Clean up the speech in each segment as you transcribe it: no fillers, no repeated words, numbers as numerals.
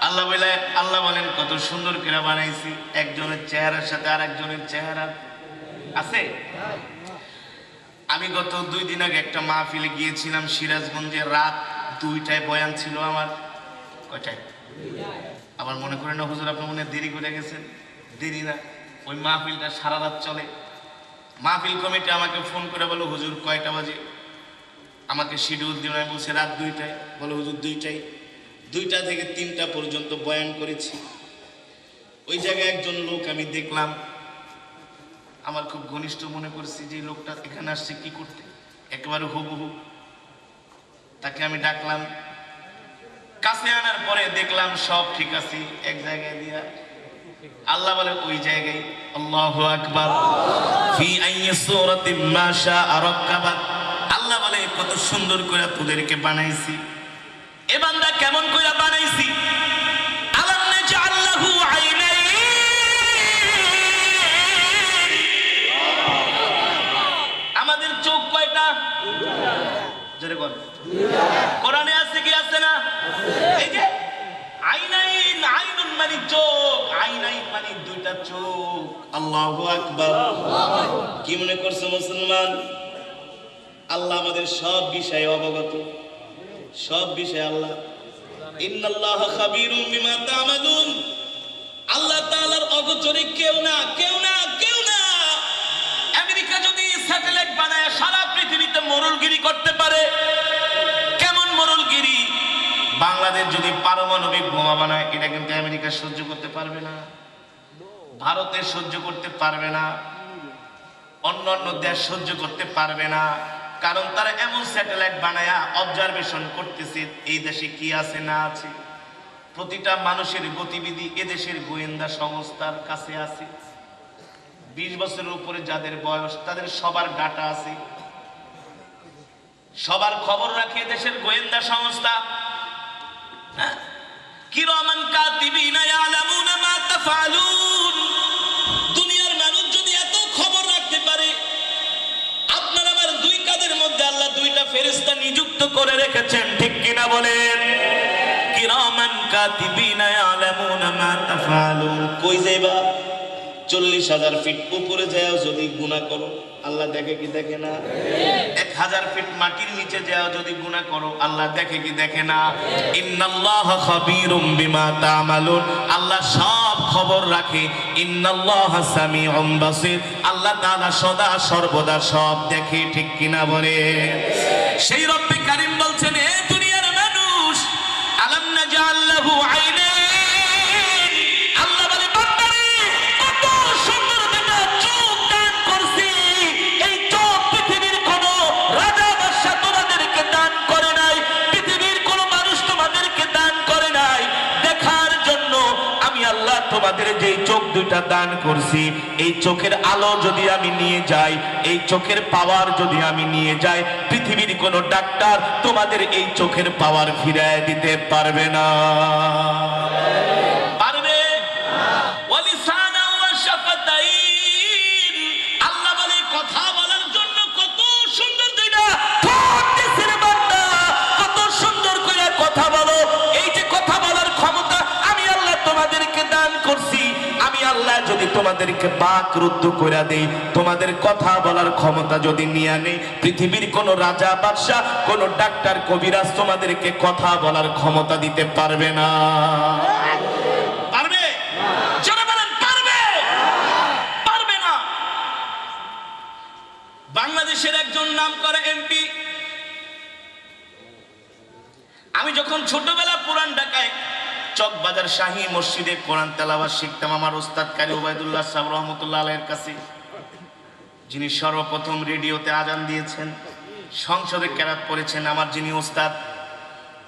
আল্লাহ বলে, আল্লাহ বলেন কত সুন্দর করে বানাইছি, একজনের চেহারার সাথে আর একজনের চেহারা আছে। আমি গত 2 দিন আগে একটা মাহফিলে গিয়েছিলাম সিরাজগঞ্জে, রাত 2টায় বয়ান ছিল আমার। কয়টায়? আবার মনে করেন না হুজুর আপনি মনে দেরি করে গেছেন। দেরি না, ওই মাহফিলটা সারা রাত চলে। মাহফিল কমিটি আমাকে ফোন করে বলো হুজুর কয়টা বাজে, আমাকে শিডিউল দিন। আমি বলছি রাত 2টায়। বলো হুজুর 2টায়। 2টা থেকে 3টা পর্যন্ত বয়ান করেছি। ওই জায়গায় একজন লোক আমি দেখলাম, আমার খুব ঘনিষ্ঠ মনে করছি যে লোকটা এখানে আসছে কি করতে, একেবারে হুবহু। তাকে আমি ডাকলাম, কাছে আনার পরে দেখলাম সব ঠিক আছে, এক জায়গায় দিয়া আল্লাহ বলে ওই জায়গায় আল্লাহু আকবার ফি আইয়ি সূরাতিন মা শাআ রাক্কাবাক। আল্লাহ বলে কত সুন্দর করে তোদেরকে বানাইছি। এ বান্দা কেমন করে বানাইছি? আলাম নাজআল লাহু আইনাইন, আমাদের চোখ কয়টা? জোরে বল। কোরআনে আছে কি আছে না? এই যে আইনাইন, আইনুন মানে চোখ, আইনাইন মানে 2টা চোখ। আল্লাহু আকবার। কি মনে করছো মুসলমান? আল্লাহ আমাদের সব বিষয়ে অবগত, সব বিষয়ে আল্লাহ। ইন্নাল্লাহা খাবীরুম বিমা তা'মালুন। আল্লাহ তাআলার অগোচরে কেউ না, কেউ না, কেউ না। আমেরিকা যদি স্যাটেলাইট বানায় সারা পৃথিবীতে মোড়লগিরি করতে পারে, কেমন মোড়লগিরি! বাংলাদেশ যদি পারমাণবিক বোমা বানায়, এটা কিন্তু আমেরিকা সহ্য করতে পারবে না, ভারতের সহ্য করতে পারবে না, অন্যান্য দেশ সহ্য করতে পারবে না। কারণ তারা এমন স্যাটেলাইট বানায়া অবজারভেশন করতেছে এই দেশে কি আছে না আছে, প্রতিটা মানুষের গতিবিধি এদেশের গোয়েন্দা সংস্থার কাছে আছে। 20 বছরের উপরে যাদের বয়স তাদের সবার ডাটা আছে, সবার খবর রাখে দেশের গোয়েন্দা সংস্থা। কিরামান কাতিবিনা ইয়ালামুনা মা তাফআলুন। দুনিয়ার মানুষ যদি এত খবর রাখতে পারে, আপনার আমার 2 কাঁধের মধ্যে আল্লাহ 2টা ফেরেশতা নিযুক্ত করে রেখেছেন, ঠিক কিনা বলেন? কিরামান কাতিবিনা ইয়ালামুনা মা তাফআলুন। কই যাইবা? 40,000 ফিট উপরে যাও যদি গুনাহ করো, আল্লাহ দেখে কি দেখে না? 1000 ফিট মাটির নিচে যাও যদি গুনাহ করো, আল্লাহ দেখে কি দেখে না? ইন্নাল্লাহা খাবীরুম বিমা তা'মালুন। আল্লাহ সব খবর রাখে। ইন্নাল্লাহা সামিউম বাসীর। আল্লাহ তাআলা সদা সর্বদা সব দেখে, ঠিক কিনা বলে? সেই রব্বে কারীম বলছেন, হে দুনিয়ার মানুষ, আলাম নাজআল লাহু আইনাইন। তোমাদের যে চোখ 2টা দান করছি, এই চোখের আলো যদি আমি নিয়ে যাই, এই চোখের পাওয়ার যদি আমি নিয়ে যাই, পৃথিবীর কোন ডাক্তার তোমাদের এই চোখের পাওয়ার ফিরিয়ে দিতে পারবে না। পারবে? ওয়ালিসানা ওয়া শাফাতাইন। আল্লাহ বলে কথা বলার জন্য কত সুন্দর 2টা ঠোঁট দিয়েছেন বান্দা, কত সুন্দর করে কথা বলো। এই যে কথা বলার ক্ষমতা আমি আল্লাহ তোমাদেরকে দান করছি। আমি আল্লাহ যদি তোমাদেরকে বাক রুদ্ধ করে দেই, তোমাদের কথা বলার ক্ষমতা যদি নিয়ে নেই, পৃথিবীর কোন রাজা বাদশা, কোন ডাক্তার কবিরাজ তোমাদেরকে কথা বলার ক্ষমতা দিতে পারবে না। পারবে? যারা বলেন পারবে? পারবে না। বাংলাদেশের একজন নামকরা এমপি, আমি যখন ছোটবেলা পুরান ঢাকায় চকবাজার শাহী মসজিদে কোরআন তেলাওয়াত শিখতাম আমার ওস্তাদ কারি ওবায়দুল্লাহ সাহেব রহমতুল্লাহ আলাইহির কাছে, যিনি সর্বপ্রথম রেডিওতে আজান দিয়েছেন, সংসদে কেরাত পড়েছেন, আমার যিনি ওস্তাদ।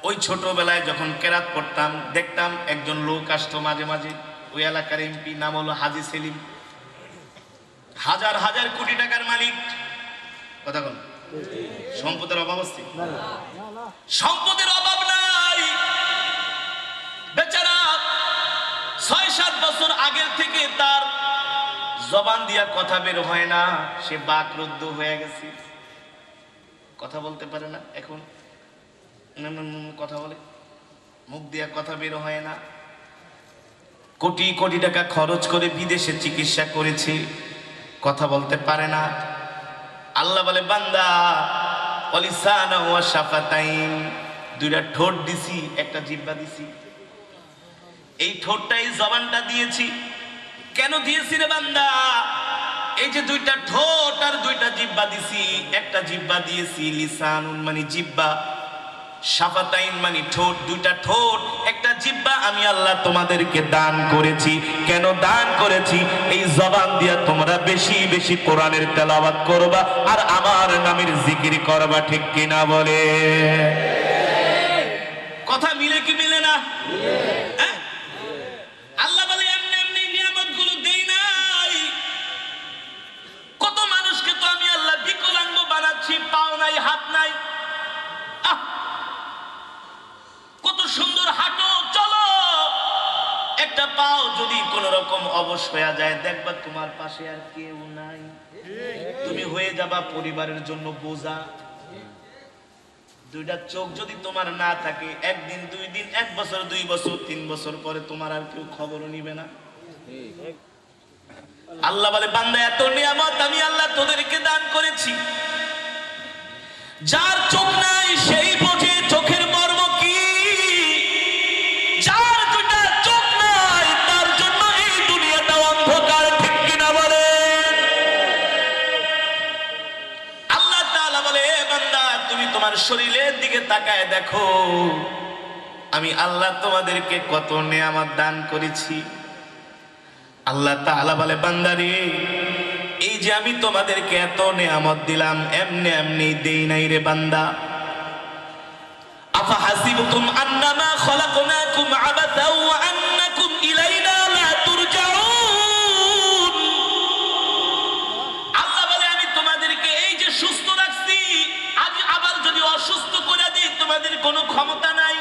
ওই ছোটবেলায় যখন কেরাত পড়তাম দেখতাম একজন লোক আসতো মাঝে মাঝে, ওই এলাকার এমপি, নাম হলো হাজী সেলিম। হাজার হাজার কোটি টাকার মালিক। কথা বল, সম্পদের অভাব আছে? সম্পদের অভাব নাই। বেচারা 6-7 বছর আগের থেকে তার জবান দিয়া কথা বের হয় না, সে বাকরুদ্ধ হয়ে গেছে, কথা বলতে পারে না। এখন কথা বলে, মুখ দিয়া কথা বের হয় না। কোটি কোটি টাকা খরচ করে বিদেশে চিকিৎসা করেছে, কথা বলতে পারে না। আল্লাহ বলে বান্দা ওয়ালিসানা ওয়া শাফাতাইন, দুইটা ঠোঁট দিছি, একটা জিহ্বা দিছি। এই ঠোঁটটাই জবানটা দিয়েছি। কেন দিয়েছি রে বান্দা? এই যে দুইটা ঠোঁট আর দুইটা জিহ্বা দিছি, একটা জিহ্বা দিয়েছি লিসানুন মানে জিহ্বা, শাফাতাইন মানে ঠোঁট, দুইটা ঠোঁট একটা জিহ্বা আমি আল্লাহ তোমাদেরকে দান করেছি। কেন দান করেছি? এই জবান দিয়া তোমরা বেশি বেশি কোরআনের তেলাওয়াত করবা আর আমার নামের জিকির করবা, ঠিক কিনা বলে? কথা মিলে কি মিলে না? আল্লাহ বলে এমনি এমনি নিয়ামত গুলো দেই নাই। কত মানুষকে তো আমি আল্লাহ বিকলাঙ্গ বানাচ্ছি, পাও নাই হাত নাই। কত সুন্দর হাঁটো চলো, একটা পাও যদি কোন রকম অবশ হয়ে যায় দেখবা তোমার পাশে আর কেউ নাই, তুমি হয়ে যাবা পরিবারের জন্য বোঝা। দুইটা চোখ যদি তোমার না থাকে, একদিন দুই দিন, এক বছর দুই বছর তিন বছর পরে তোমার আর কেউ খবরও নিবে না। আল্লাহ বলে বান্দা এত নিয়ামত আমি আল্লাহ তোদেরকে দান করেছি। যার চোখ নাই সেই বোঝে চোখের মর্ম কি। যার দুইটা চোখ নাই তার জন্য এই দুনিয়াটা অন্ধকার, ঠিক কিনা বলে? আল্লাহ তাআলা বলে বান্দা তুমি তোমার শরীরের দিকে তাকায় দেখো, আমি আল্লাহ তোমাদেরকে কত নিয়ামত দান করেছি। আল্লাহ তাআলা বলে বান্দারে এই যে আমি তোমাদেরকে এত নিয়ামত দিলাম এমনি এমনি দেই নাই রে বান্দা। আফা হাসিবতুম আন্নামা খলাকনাকুম আবাসা ওয়া আন্নাকুম ইলাইনা লা তুরজাউন। আল্লাহ বলে আমি তোমাদেরকে এই যে সুস্থ রাখছি, আজ আবার যদি অসুস্থ করে দিই তোমাদের কোনো ক্ষমতা নাই।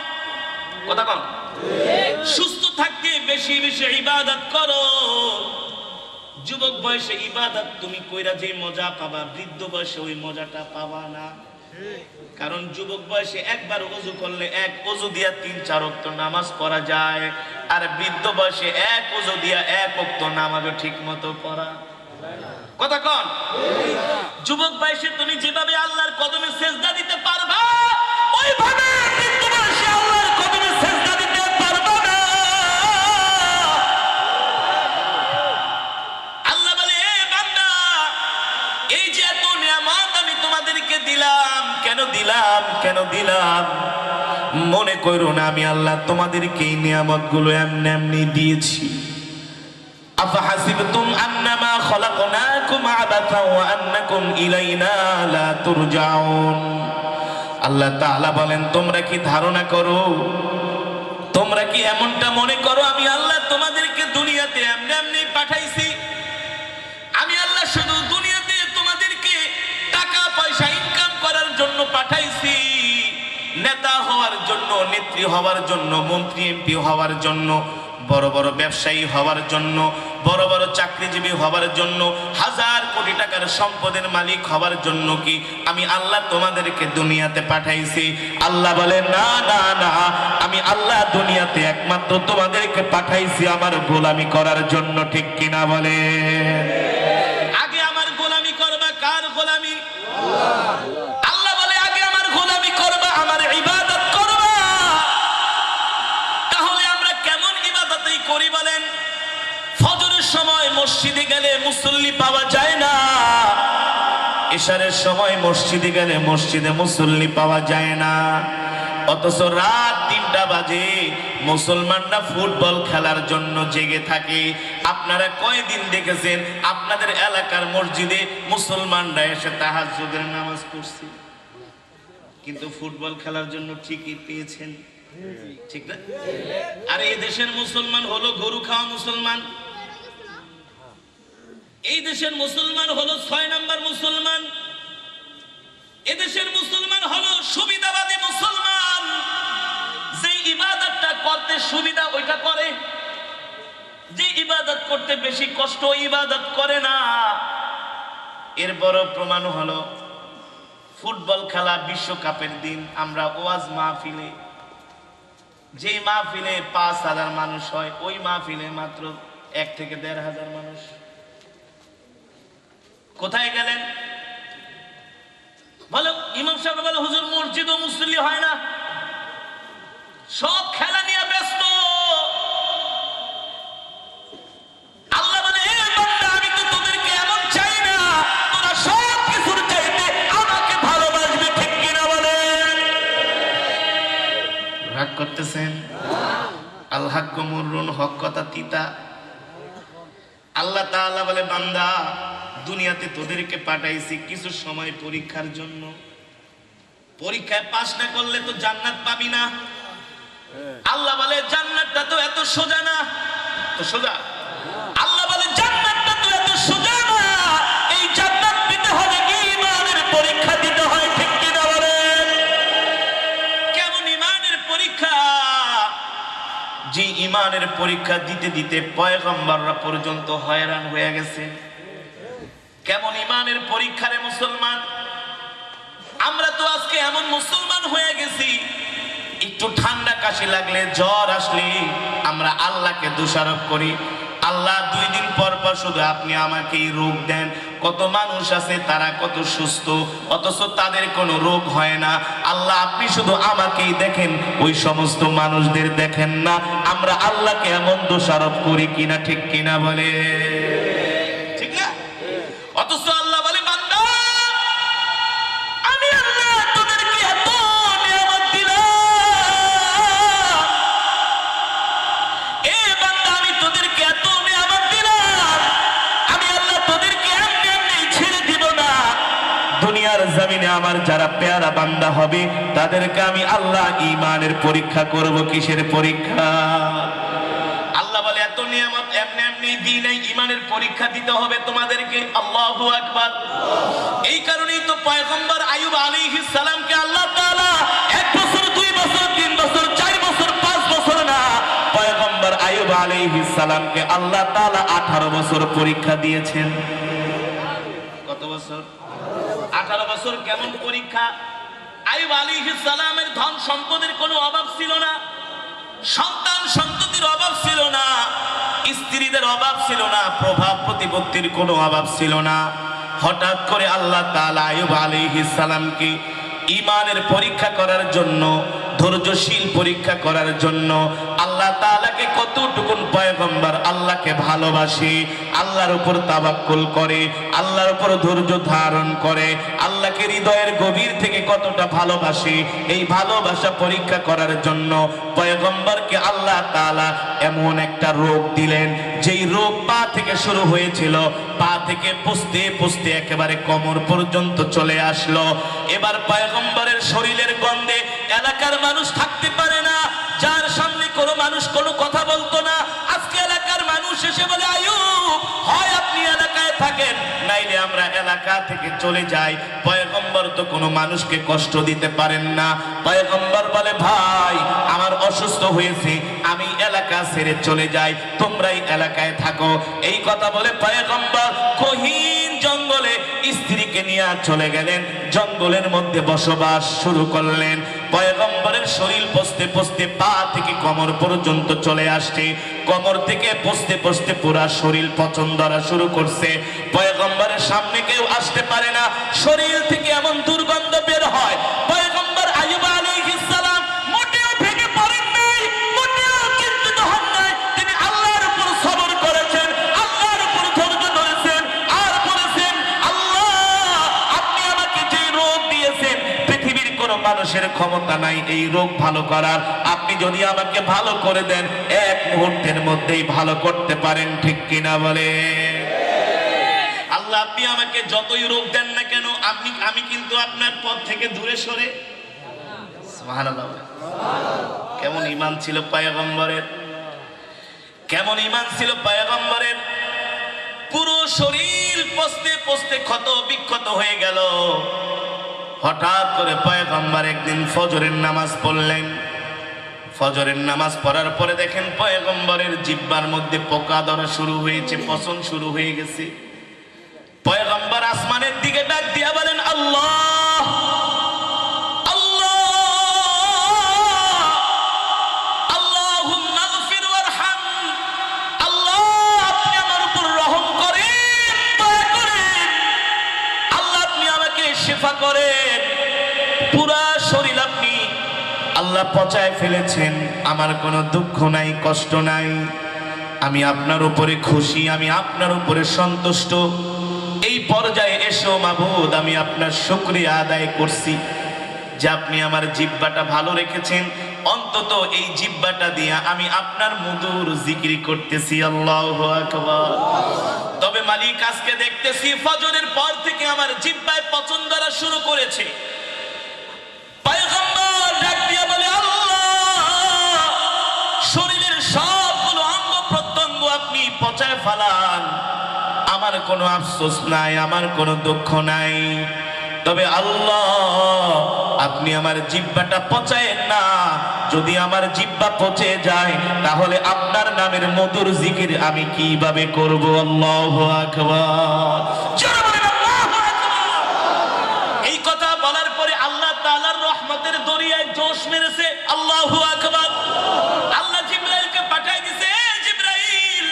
কথা বল, সুস্থ থাকতে বেশি বেশি ইবাদত করো। যুবক বয়সে ইবাদত তুমি কইরা যে মজা পাবা, বৃদ্ধ বয়সে ওই মজাটা পাবা না। কারণ যুবক বয়সে একবার ওযু করলে এক ওযু দিয়া ৩-৪ ওয়াক্ত নামাজ পড়া যায়, আর বৃদ্ধ বয়সে এক ওযু দিয়া ১ ওয়াক্ত নামাজও ঠিক মতো পড়া কথা কোন? যুবক বয়সে তুমি যেভাবে আল্লাহর কদমে সিজদা দিতে পারবা, ওইভাবে বৃদ্ধ বয়সে আল্লাহর কদমে সিজদা দিতে পারবা না। আল্লাহ বলে এ বান্দা এই যে এত নিয়ামত আমি তোমাদেরকে দিলাম, কেন দিলাম? কেন দিলাম? মনে করো না আমি আল্লাহ তোমাদেরকে এই নিয়ামতগুলো এমনি এমনি দিয়েছি। আফা হাসিবতুম আন্নামা খলাকনাকুম আবাসা ওয়া আন্নাকুম ইলাইনা লা তুরজাউন। আল্লাহ তাআলা বলেন তোমরা কি ধারণা করো, তোমরা কি এমনটা মনে করো আমি আল্লাহ তোমাদেরকে দুনিয়াতে এমনি এমনি পাঠাইছি? আমি আল্লাহ শুধু দুনিয়াতে তোমাদেরকে টাকা পয়সা ইনকাম করার জন্য পাঠাইছি, নেতা হওয়ার জন্য, নেত্রী হওয়ার জন্য, মন্ত্রী এমপি হওয়ার জন্য, বড় বড় ব্যবসায়ী হওয়ার জন্য, বড় বড় চাকরিজীবী হওয়ার জন্য, হাজার কোটি টাকার সম্পদের মালিক হওয়ার জন্য কি আমি আল্লাহ তোমাদেরকে দুনিয়াতে পাঠাইছি? আল্লাহ বলে না না না, আমি আল্লাহ দুনিয়াতে একমাত্র তোমাদেরকে পাঠাইছি আমার গোলামি করার জন্য, ঠিক কিনা বলে? আগে আমার গোলামি করবা, কার গোলামি? আল্লাহ বলে আগে আমার গোলামি করবা, আমার ইবাদত করবা। তাহলে আমরা কেমন ইবাদতই করি বলেন? ফজরের সময় মসজিদে গেলে মুসল্লি পাওয়া যায় না, ইশারের সময় মসজিদে গেলে মসজিদে মুসল্লি পাওয়া যায় না, অথচ রাত ৩টা বাজে মুসলমানরা ফুটবল খেলার জন্য জেগে থাকে। আপনারা কয়দিন দেখেছেন আপনাদের এলাকার মসজিদে মুসলমানরা এসে তাহাজ্জুদের নামাজ পড়ছে? কিন্তু ফুটবল খেলার জন্য ঠিকই পেয়েছেন, ঠিক না? আর এই দেশের মুসলমান হলো গরু খাওয়া মুসলমান, এই দেশের মুসলমান হলো ৬ নম্বর মুসলমান, এদেশের মুসলমান হলো সুবিধাবাদী মুসলমান। যে ইবাদতটা করতে সুবিধা ওইটা করে, যে ইবাদত করতে বেশি কষ্ট ইবাদত করে না। এর বড় প্রমাণ হলো ফুটবল খেলা বিশ্বকাপের দিন আমরা ওয়াজ মাহফিলে যে মাহফিলে 5,000 মানুষ হয় ওই মাহফিলে মাত্র 1 থেকে 1,500 মানুষ। কোথায় গেলেন? বলো ইমাম সাহেব বলে হুজুর মসজিদ ও মুসল্লি হয় না, সব খেলা নিয়ে ব্যস্ত। আল্লাহ বলে এ বান্দা আমি তো তোদেরকে এমন চাই না, তোরা সব কিছুর চাইতে আমাকে ভালোবাসবে, ঠিক কিনা বলেন? রাগ করতেছেন? আল হাক্কু মুররুন, হক কথা তিতা। আল্লাহ তাআলা বলে বান্দা দুনিয়াতে তোদেরকে পাঠাইছি কিছু সময় পরীক্ষার জন্য, পরীক্ষায় পাস না করলে তো জান্নাত পাবি না। আল্লাহ বলে জান্নাতটা তো এত সোজা না। তো সোজা? আল্লাহ বলে জান্নাতটা তো এত সোজা না, এই জান্নাত পেতে হলে ঈমানের পরীক্ষা দিতে হয়, ঠিক কিনা বলেন? কেমন ঈমানের পরীক্ষা? যে ঈমানের পরীক্ষা দিতে দিতে পয়গম্বররা পর্যন্ত হয়রান হয়ে গেছে। কেমন ঈমানের পরীক্ষা রে মুসলমান? আমরা তো আজকে এমন মুসলমান হয়ে গেছি, একটু ঠান্ডা কাশি লাগলে জ্বর আসলে আমরা আল্লাহকে দোষারোপ করি। আল্লাহ 2 দিন পর পর শুধু আপনি আমাকে এই রোগ দেন। কত মানুষ আছে তারা কত সুস্থ, অথচ তাদের কোনো রোগ হয় না। আল্লাহ আপনি শুধু আমাকেই দেখেন, ওই সমস্ত মানুষদের দেখেন না। আমরা আল্লাহকে এমন দোষারোপ করি কিনা, ঠিক কিনা বলে? ঠিক না? অথচ আল্লাহ বলে বান্দা আমি আল্লাহ তোদেরকে এত নিয়ামত দিলাম, এ বান্দা আমি তোদেরকে এত নিয়ামত দিলাম, আমি আল্লাহ তোদেরকে এমনি এমনি ছেড়ে দিব না। দুনিয়ার জমিনে আমার যারা পেয়ারা বান্দা হবে তাদেরকে আমি আল্লাহ ঈমানের পরীক্ষা করব। কিসের পরীক্ষা? আল্লাহ বলে এত নিয়ামত এমনি এমনি দিই নাই, ঈমানের পরীক্ষা দিতে হবে তোমাদেরকে। আল্লাহু আকবার। এই কারণেই তো পয়গম্বর আইয়ুব আলাইহিস সালামকে আল্লাহ তাআলা 1 বছর 2 বছর 3 বছর 4 বছর 5 বছর না, পয়গম্বর আইয়ুব আলাইহিস সালামকে আল্লাহ তাআলা 18 বছর পরীক্ষা দিয়েছেন। কত বছর? 18 বছর। কেমন পরীক্ষা? আইয়ুব আলাইহিস সালামের ধন সম্পদের কোনো অভাব ছিল না, সন্তান সন্ততির অভাব ছিল না, স্ত্রীদের অভাব ছিল না, প্রভাব প্রতিপত্তির কোনো অভাব ছিল না। হঠাৎ করে আল্লাহ তাআলা আইয়ুব আলাইহিস সালামকে ঈমানের পরীক্ষা করার জন্য, ধৈর্যশীল পরীক্ষা করার জন্য আল্লাহ তাআলাকে কতটুকুন পয়গম্বর আল্লাহকে ভালোবাসে, আল্লাহর উপর তাওয়াক্কুল করে, আল্লাহর উপর ধৈর্য ধারণ করে, আল্লাহকে হৃদয়ের গভীর থেকে কতটা ভালোবাসে, এই ভালোবাসা পরীক্ষা করার জন্য পয়গম্বরকে আল্লাহ তাআলা এমন একটা রোগ দিলেন, যেই রোগ পা থেকে শুরু হয়েছিল, পা থেকে পুষতে পুষতে একেবারে কোমর পর্যন্ত চলে আসলো। এবার পয়গম্বরের শরীরের গন্ধে এলাকার মানুষ থাকতে পারে না, যার সামনে কোনো মানুষ কোনো কথা বলতো না। আজকে এলাকার মানুষ এসে বলে আইয়ুব হয় আপনি এলাকায় থাকেন, নাইলে আমরা এলাকা থেকে চলে যাই। পয়গম্বর তো কোনো মানুষকে কষ্ট দিতে পারেন না। পয়গম্বর বলে ভাই আমার অসুস্থ হয়েছে, আমি এলাকা ছেড়ে চলে যাই, তোমরাই এলাকায় থাকো। এই কথা বলে পয়গম্বর গহীন জঙ্গলে স্ত্রীকে নিয়ে চলে গেলেন, জঙ্গলের মধ্যে বসবাস শুরু করলেন। পয়গম্বরের শরীর পচতে পচতে পা থেকে কোমর পর্যন্ত চলে আসছে, কোমর থেকে পচতে পচতে পুরা শরীর পচন ধরা শুরু করছে। পয়গম্বরের সামনে কেউ আসতে পারে না, শরীর থেকে এমন দুর্গন্ধ বের হয়। পয়গম্বর আইয়ুব আলাইহিস সালাম মোটেও ভেঙে পড়েন নাই, মোটেও চিন্তিত হন নাই। তিনি আল্লাহর উপর সবর করেছেন, আল্লাহর উপর ধৈর্য ধরেছেন, আর বলেছেন আল্লাহ আপনি আমাকে যে রোগ দিয়েছেন পৃথিবীর কোনো মানুষের ক্ষমতা নাই এই রোগ ভালো করার। আপনি যদি আমাকে ভালো করে দেন 1 মুহূর্তের মধ্যেই ভালো করতে পারেন, ঠিক কিনা বলে? আল্লাহ আপনি আমাকে যতই রোগ দেন না কেন আমি কিন্তু আপনার পথ থেকে দূরে সরে। সুবহানাল্লাহ। কেমন ঈমান ছিল পয়গম্বরের, কেমন ঈমান ছিল পয়গম্বরের। পুরো শরীর পচতে পচতে ক্ষত বিক্ষত হয়ে গেল। হঠাৎ করে পয়গম্বর একদিন ফজরের নামাজ পড়লেন। ফজরের নামাজ পড়ার পরে দেখেন পয়গম্বরের জিহ্বার মধ্যে পোকা ধরা শুরু হয়েছে, পচন শুরু হয়ে গেছে। পয়গম্বর আসমানের দিকে ডাক দিয়া বলেন আল্লাহ আল্লাহ করেন, পুরা শরীর আপনি আল্লাহ পচায় ফেলেছেন, আমার কোনো দুঃখ নাই, কষ্ট নাই, আমি আপনার উপরে খুশি, আমি আপনার উপরে সন্তুষ্ট। এই পর্যায়ে এসো মাবুদ, আমি আপনার শুকরিয়া আদায় করছি যে আপনি আমার জিহ্বাটা ভালো রেখেছেন, অন্তত এই জিহ্বাটা দিয়া আমি আপনার মধুর জিকির করতেছি, আল্লাহু আকবার। তবে মালিক আজকে দেখতেছি ফজরের পর থেকে আমার জিহ্বায় পচন ধরা শুরু করেছে। পয়গম্বর ডাক দিয়া বলে, আল্লাহ, শরীরের সবগুলো অঙ্গ প্রত্যঙ্গ আপনি পচায় ফেলান, আমার কোনো আফসোস নাই, আমার কোনো দুঃখ নাই, তবে আল্লাহ আপনি আমার জিহ্বাটা পচায়েন না। যদি আমার জিহ্বা পচে যায় তাহলে আপনার নামের মধুর জিকির আমি কিভাবে করব? আল্লাহু আকবার। এই কথা বলার পরে আল্লাহ তাআলার রহমতের দরিয়ায় জোশ মেরেছে, আল্লাহু আকবার। আল্লাহ জিবরাইলকে পাঠিয়ে দিয়েছে, জিবরাইল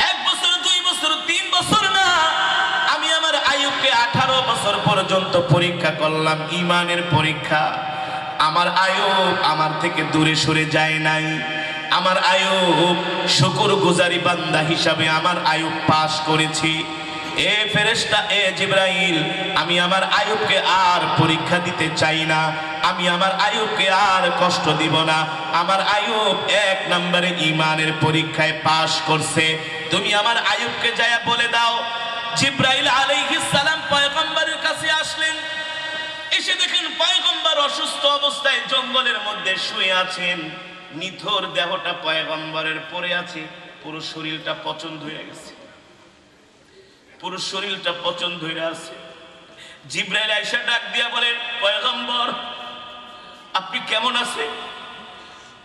1 বছর 2 বছর 3 বছর না, আমি আমার আইয়ুবকে 18 বছর পর্যন্ত পরীক্ষা করলাম, ঈমানের পরীক্ষা। আমার আইয়ুব আমার থেকে দূরে সরে যায় নাই, আমার আইয়ুব শুকরগুজারি বান্দা হিসাবে আমার আইয়ুব পাস করেছি। এ ফেরেশতা, এ জিবরাইল, আমি আমার আইয়ুবকে আর পরীক্ষা দিতে চাই না, আমি আমার আইয়ুবকে আর কষ্ট দিব না। আমার আইয়ুব 1 নম্বরে ঈমানের পরীক্ষায় পাস করছে, তুমি আমার আইয়ুবকে যায়া বলে দাও। জিবরাইল আলাইহিস সালাম পয়গম্বরের কাছে আসলেন, এসে দেখেন পয়গম্বর অসুস্থ অবস্থায় জঙ্গলের মধ্যে শুয়ে আছেন, নিথর দেহটা পয়গম্বরের পড়ে আছে, পুরো শরীরটা পচন ধরে গেছে, পুরো শরীরটা পচন ধরে আছে। জিবরাইল আয়েশা ডাক দিয়া বলেন, পয়গম্বর আপনি কেমন আছেন?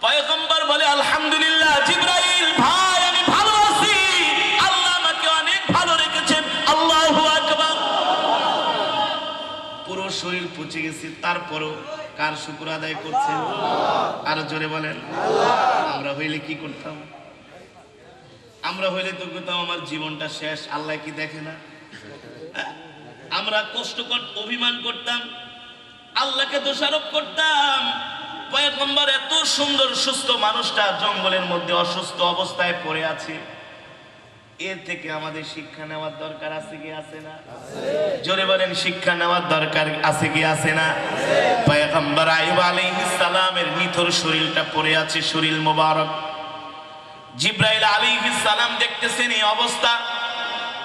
পয়গম্বর বলে, আলহামদুলিল্লাহ জিবরাইল ভাই, আমি ভালো আছি, আল্লাহ আমাকে অনেক ভালো রেখেছেন, আল্লাহু আকবার। পুরো শরীর পচে গেছে, তারপরও কার শুকর আদায় করছেন? আরো জোরে বলেন। আমরা হইলে কি করতাম? আমরা হইলে তো করতাম আমার জীবনটা শেষ, আল্লাহ কি দেখে না? আমরা কষ্ট অভিমান করতাম, আল্লাহকে দোষারোপ করতাম। পয়গম্বর এত সুন্দর সুস্থ মানুষটা জঙ্গলের মধ্যে অসুস্থ অবস্থায় পড়ে আছে, এর থেকে আমাদের শিক্ষা নেওয়ার দরকার আছে কি আছে না? জোরে বলেন, শিক্ষা নেওয়ার দরকার আছে কি আছে না? পয়গম্বর আইয়ুব আলাইহিস সালামের নিথর শরীরটা পড়ে আছে, শরীর মোবারক। জিবরাইল আলাইহিস সালাম দেখতেছেন এই অবস্থা,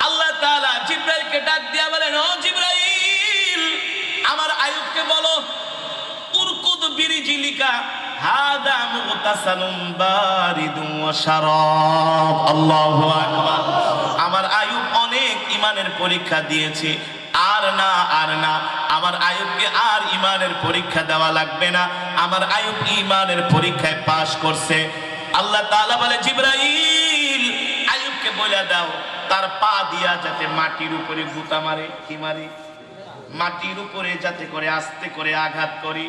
আল্লাহ তাআলা জিবরাইলকে ডাক দিয়া বলেন, ও জিবরাইল, আমার আইয়ুবকে বলো, উরকুদ বিরিজিলিকা হাদা মুগতাসালুম বারিদুন ওয়া শারাব। আল্লাহু আকবার। আমার আইয়ুব অনেক ঈমানের পরীক্ষা দিয়েছে, আর না আর না, আমার আইয়ুবকে আর ঈমানের পরীক্ষা দেওয়া লাগবে না, আমার আইয়ুব ঈমানের পরীক্ষায় পাস করছে। আল্লাহ তাআলা বলে, জিবরাইল আইয়ুবকে বলে দাও তার পা দিয়া যাতে মাটির উপরে গুতা মারে, কি মারে? মাটির উপরে যাতে করে আস্তে করে আঘাত করে।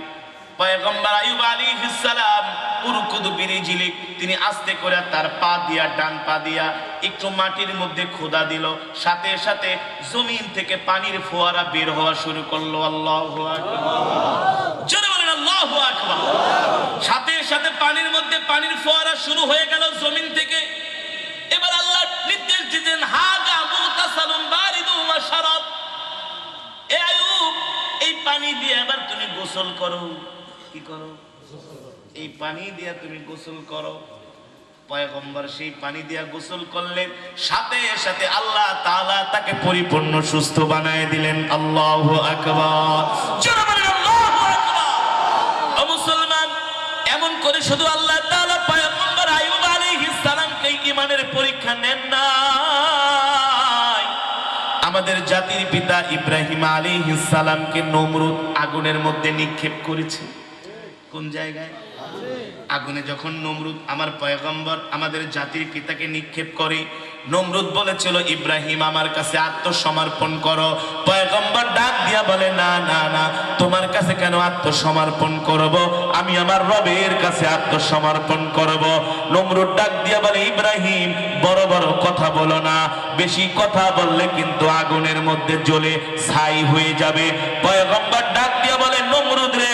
পয়গম্বর আইয়ুব আলাইহিস সালাম উরকুদ বিরিজিলিক, তিনি আস্তে করে তার পা দিয়া, ডান পা দিয়া একটু মাটির মধ্যে খোদা দিল, সাথে সাথে জমিন থেকে পানির ফোয়ারা বের হওয়া শুরু করলো। আল্লাহু আকবার। জোরে বলেন আল্লাহু আকবার। সাথে সাথে পানির মধ্যে পানির ফোয়ারা শুরু হয়ে গেল জমিন থেকে। এবার আল্লাহ নির্দেশ দিলেন, হাদা মুগতাসালুম বারিদুন ওয়া শারাব, এ আইয়ুব এই পানি দিয়ে এবার তুমি গোসল করো। কি করো? এই পানি দিয়ে তুমি গোসল করো। পয়গম্বর সেই পানি দিয়ে গোসল করলেন, সাথে সাথে আল্লাহ তাআলা তাকে পরিপূর্ণ সুস্থ বানায় দিলেন। আল্লাহু আকবার। জোরে বলেন আল্লাহু আকবার। ও মুসলমান, এমন করে শুধু আল্লাহ তাআলা পয়গম্বর আইয়ুব আলাইহিস সালামকে ঈমানের পরীক্ষা নেন না, আমাদের জাতির পিতা ইব্রাহিম আলাইহিস সালামকে নমরুদ আগুনের মধ্যে নিক্ষেপ করেছে। কোন জায়গায়? আগুনে যখন নমরুদ আমার পয়গম্বর আমাদের জাতির পিতাকে নিক্ষেপ করে, নমরুদ বলেছিল ইব্রাহিম আমার কাছে আত্মসমর্পণ করো। পয়গম্বর ডাক দিয়া বলে না না না, তোমার কাছে কেন আত্মসমর্পণ করব, আমি আমার রবের কাছে আত্মসমর্পণ করব। নমরুদ ডাক দিয়া বলে ইব্রাহিম বড় বড় কথা বলো না, বেশি কথা বললে কিন্তু আগুনের মধ্যে জ্বলে ছাই হয়ে যাবে। পয়গম্বর ডাক দিয়া বলে নমরুদ রে,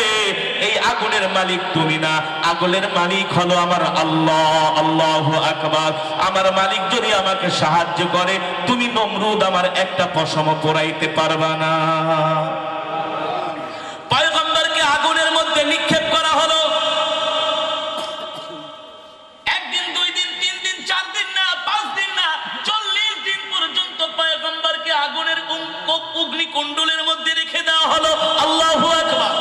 এই আগুনের মালিক তুমি না, আগুনের মালিক হলো আমার আল্লাহ। আল্লাহু আকবার। আমার মালিক যদি আমাকে সাহায্য করে, তুমি নমরুদ আমার একটা পশম পোড়াইতে পারবা না। পয়গম্বরকে আগুনের মধ্যে নিক্ষেপ করা হলো। একদিন, 2 দিন, 3 দিন, 4 দিন না, 5 দিন না, 40 দিন পর্যন্ত পয়গম্বরকে আগুনের অগ্নিকুণ্ডলের মধ্যে রেখে দেওয়া হলো। আল্লাহু আকবার।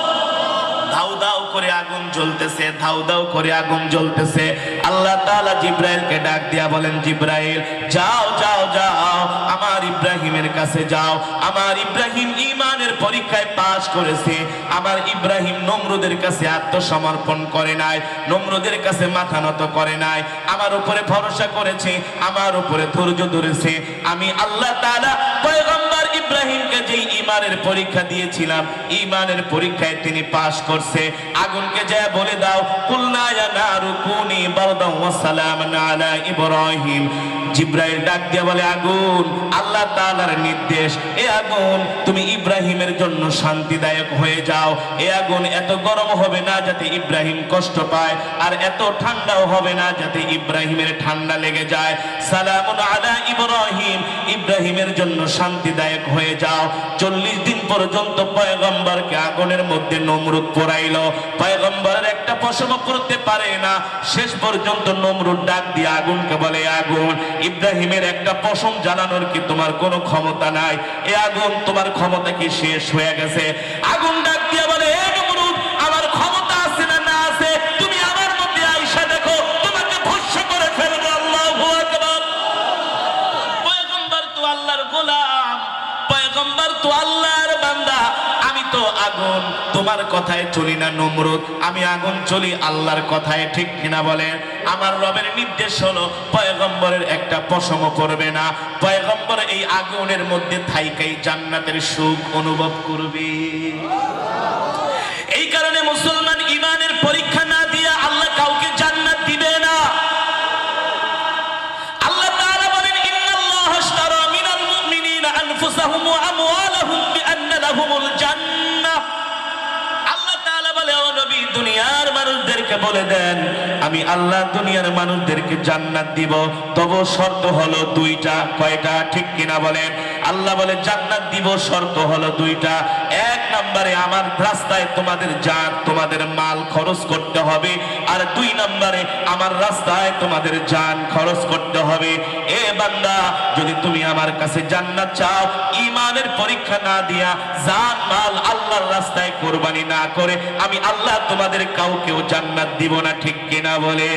দাউ দাউ করে আগুন জ্বলতেছে, দাউ দাউ করে আগুন জ্বলতেছে। আল্লাহ তাআলা জিব্রাইলকে ডাক দিয়া বলেন জিব্রাইল যাও যাও যাও আমার ইব্রাহিমের কাছে যাও। আমার ইব্রাহিম ঈমানের পরীক্ষায় পাশ করেছে। আমার ইব্রাহিম নমরুদের কাছে আত্মসমর্পণ করে নাই, নমরুদের কাছে মাথা নত করে নাই, আমার উপরে ভরসা করেছে, আমার উপরে ধৈর্য ধরেছে। আমি আল্লাহ তাআলা পয়গম্বর ইব্রাহিমকে যে ঈমানের পরীক্ষা দিয়েছিলাম, ঈমানের পরীক্ষায় তিনি পাশ করছে। আগুনকে যা বলে দাও কুলনা ইয়া নারু কুনি বারদান ওয়া সালামান আলা ইব্রাহিম। জিব্রাইল ডাক দিয়ে বলে আগুন আল্লাহ তাআলার নির্দেশ, এ আগুন তুমি ইব্রাহিমের জন্য শান্তিদায়ক হয়ে যাও। এ আগুন এত গরম হবে না যাতে ইব্রাহিম কষ্ট পায়, আর এত ঠান্ডাও হবে না যাতে ইব্রাহিমের ঠান্ডা লেগে যায়। সালামুন আলা ইব্রাহিম, ইব্রাহিমের জন্য শান্তিদায়ক হয়ে যাও। 40 দিন পর্যন্ত পয়গম্বরকে আগুনের মধ্যে নমরুদ পোড়াইলো। পয়গম্বরের একটা পশম করতে পারে না। শেষ পর্যন্ত নমরুদ ডাক দিয়ে আগুনকে বলে আগুন ইব্রাহিমের একটা পশম জ্বালানোর কি তোমার কোনো ক্ষমতা নাই? এ আগুন তোমার ক্ষমতা কি শেষ হয়ে গেছে? আগুন ডাক দিয়ে বলে এ নমরুদ আমার ক্ষমতা আছে না না আছে, তুমি আমার মধ্যে আইসা দেখো, তোমাকে ভস্ম করে ফেলবো। আল্লাহু আকবার। পয়গম্বর তো আল্লাহর গোলাম, পয়গম্বর তো আল্লাহর বান্দা। আমি তো আগুন, তোমার কথায় চলি না নমরুদ, আমি আগুন চলি আল্লাহর কথায়, ঠিক কিনা বলেন? আমার রবের নির্দেশ হলো পয়গম্বরের একটা পশম পড়বে না। পয়গম্বর এই আগুনের মধ্যে থাইকাই জান্নাতের সুখ অনুভব করবে। এই কারণে মুসলমান ঈমানের পরীক্ষা না দিয়ে আল্লাহ কাউকে জান্নাত দিবে না। আল্লাহ তাআলা বলেন ইন্নাল্লাহা আশতারা মিনাল মুমিনিনা আনফুসাহুম ওয়া আমওয়ালাহুম বিআন্না লাহুমুল জান্নাহ। আল্লাহ তাআলা বলে ও নবী দুনিয়ার মানুষদেরকে বলে দেন আমি আল্লাহ দুনিয়ার মানুষদেরকে জান্নাত দিব, তবে শর্ত হলো 2টা। কয়টা? ঠিক কিনা বলেন? আল্লাহ বলে জান্নাত দিব, শর্ত হলো 2টা। 1 নম্বরে আমার রাস্তায় তোমাদের জান তোমাদের মাল খরচ করতে হবে, আর 2 নম্বরে আমার রাস্তায় তোমাদের জান খরচ করতে হবে। এ বান্দা যদি তুমি আমার কাছে জান্নাত চাও, ঈমানের পরীক্ষা না দিয়া জান মাল আল্লাহর রাস্তায় কুরবানি না করে আমি আল্লাহ তোমাদের কাউকেও জান্নাত দিব না, ঠিক কিনা বলে?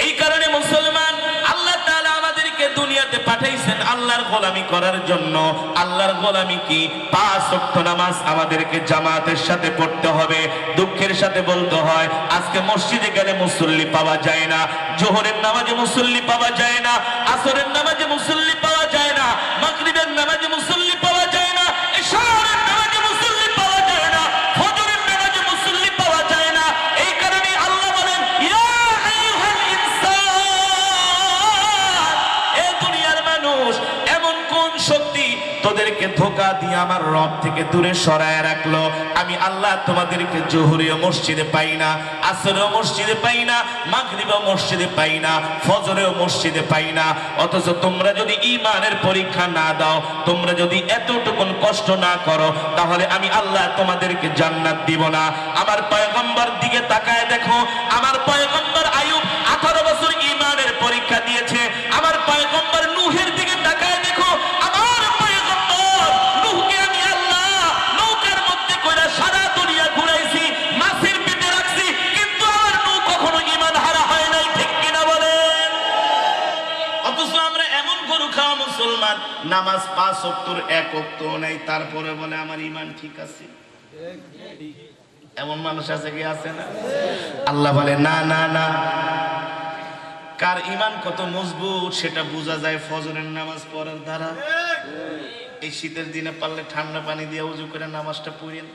এই কারণে মুসলমান আল্লাহ তাআলা আমাদেরকে দুনিয়াতে পাঠাইছেন আল্লাহর গোলামি করার জন্য। আল্লাহর গোলামি কি? 5 ওয়াক্ত নামাজ আমাদেরকে জামাতের সাথে পড়তে হবে। দুঃখের সাথে বলতে হয় আজকে মসজিদে গেলে মুসল্লি পাওয়া যায় না, জোহরের নামাজে মুসল্লি পাওয়া যায় না, আসরের নামাজে মুসল্লি পাওয়া যায় না, মাগরিবের নামাজে মুসল্লি পাওয়া যায় না, ইশারের নামাজে মুসল্লি পাওয়া যায় না, ফজরের নামাজে মুসল্লি পাওয়া যায় না। এই কারণে আল্লাহ বলেন ইয়া আইয়ুহাল ইনসান, এ দুনিয়ার মানুষ এমন কোন শক্তি তোদেরকে ধোঁকা দিয়ে আমার রব থেকে দূরে সরায় রাখলো? আমি আল্লাহ তোমাদেরকে জোহরেও মসজিদে পাই না, আসরেও মসজিদে পাই না, মাগরিবেও মসজিদে পাই না, ফজরেও মসজিদে পাই না। অথচ তোমরা যদি ঈমানের পরীক্ষা না দাও, তোমরা যদি এতটুকুন কষ্ট না করো, তাহলে আমি আল্লাহ তোমাদেরকে জান্নাত দিব না। আমার পয়গম্বর দিকে তাকায় দেখো, আমার পয়গম্বর আইয়ুব 18 বছর ঈমানের পরীক্ষা দিয়েছে। আমার পয়গম্বর নূহের দিকে তাকায় দেখো, আমার পয়গম্বর নূহকে আমি আল্লাহ নৌকার মধ্যে কইরা সারা দুনিয়া ঘুরাইছি, মাছের পেটে রাখছি, কিন্তু আমার নূহ কখনো ঈমান হারা হয় নাই, ঠিক কিনা বলেন? অথচ আমরা এমন গরু খাওয়া মুসলমান, নামাজ 5 ওয়াক্তর 1 ওয়াক্ত নাই, তারপরে বলে আমার ঈমান ঠিক আছে। এমন মানুষ আছে কি আছে না? আল্লাহ বলে না না না, কার ঈমান কত মজবুত সেটা বোঝা যায় ফজরের নামাজ পড়ার দ্বারা। এই শীতের দিনে পারলে ঠান্ডা পানি দিয়ে ওযু করে নামাজটা পড়েন।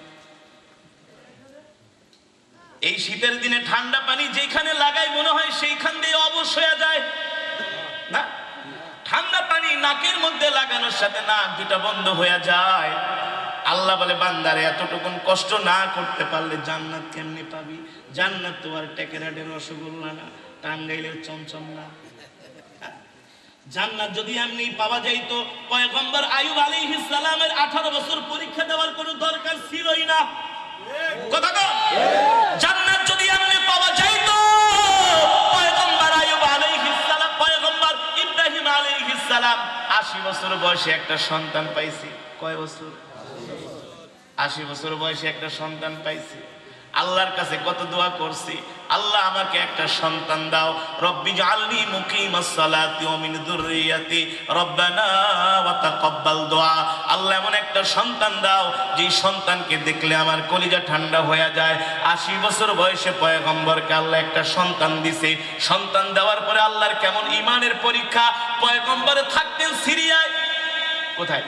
এই শীতের দিনে ঠান্ডা পানি যেখানে লাগাই মনে হয় সেইখান দিয়ে অবশ হয়ে যায় না। ঠান্ডা পানি নাকের মধ্যে লাগানোর সাথে নাক দুটা বন্ধ হয়ে যায়। আল্লাহ বলে বান্দারে এতটুকুন কষ্ট না করতে পারলে জান্নাত কেমনে পাবি? জান্নাত তো আর টেকেরাটের রসগোল্লা না, টাঙ্গাইলের চমচম না। জান্নাত যদি এমনি পাওয়া যাইতো পয়গম্বর আইয়ুব আলাইহিস সালামের 18 বছর পরীক্ষা দেওয়ার কোনো দরকার ছিলই না। কথা কও, জান্নাত যদি এমনি পাওয়া যাইতো পয়গম্বর আইয়ুব আলাইহিস সালাম, পয়গম্বর ইব্রাহিম আলাইহিস সালাম 80 বছর বয়সে একটা সন্তান পাইছে। কয় বছর? 80 বছর বয়সে একটা সন্তান পাইছে। আল্লাহর কাছে কত দোয়া করছি, আল্লাহ আমাকে একটা সন্তান দাও। রব্বি জাআলনি মুকিমাস সালাতি ওয়া মিন যুররিয়াতি রব্বানা ওয়া তাকাব্বাল দুআ। আল্লাহ এমন একটা সন্তান দাও যে সন্তানকে দেখলে আমার কলিজা ঠান্ডা হয়ে যায়। 80 বছর বয়সে পয়গম্বরকে আল্লাহ একটা সন্তান দিছে। সন্তান দেওয়ার পরে আল্লাহর কেমন ঈমানের পরীক্ষা। পয়গম্বর থাকতেন সিরিয়ায়। কোথায়?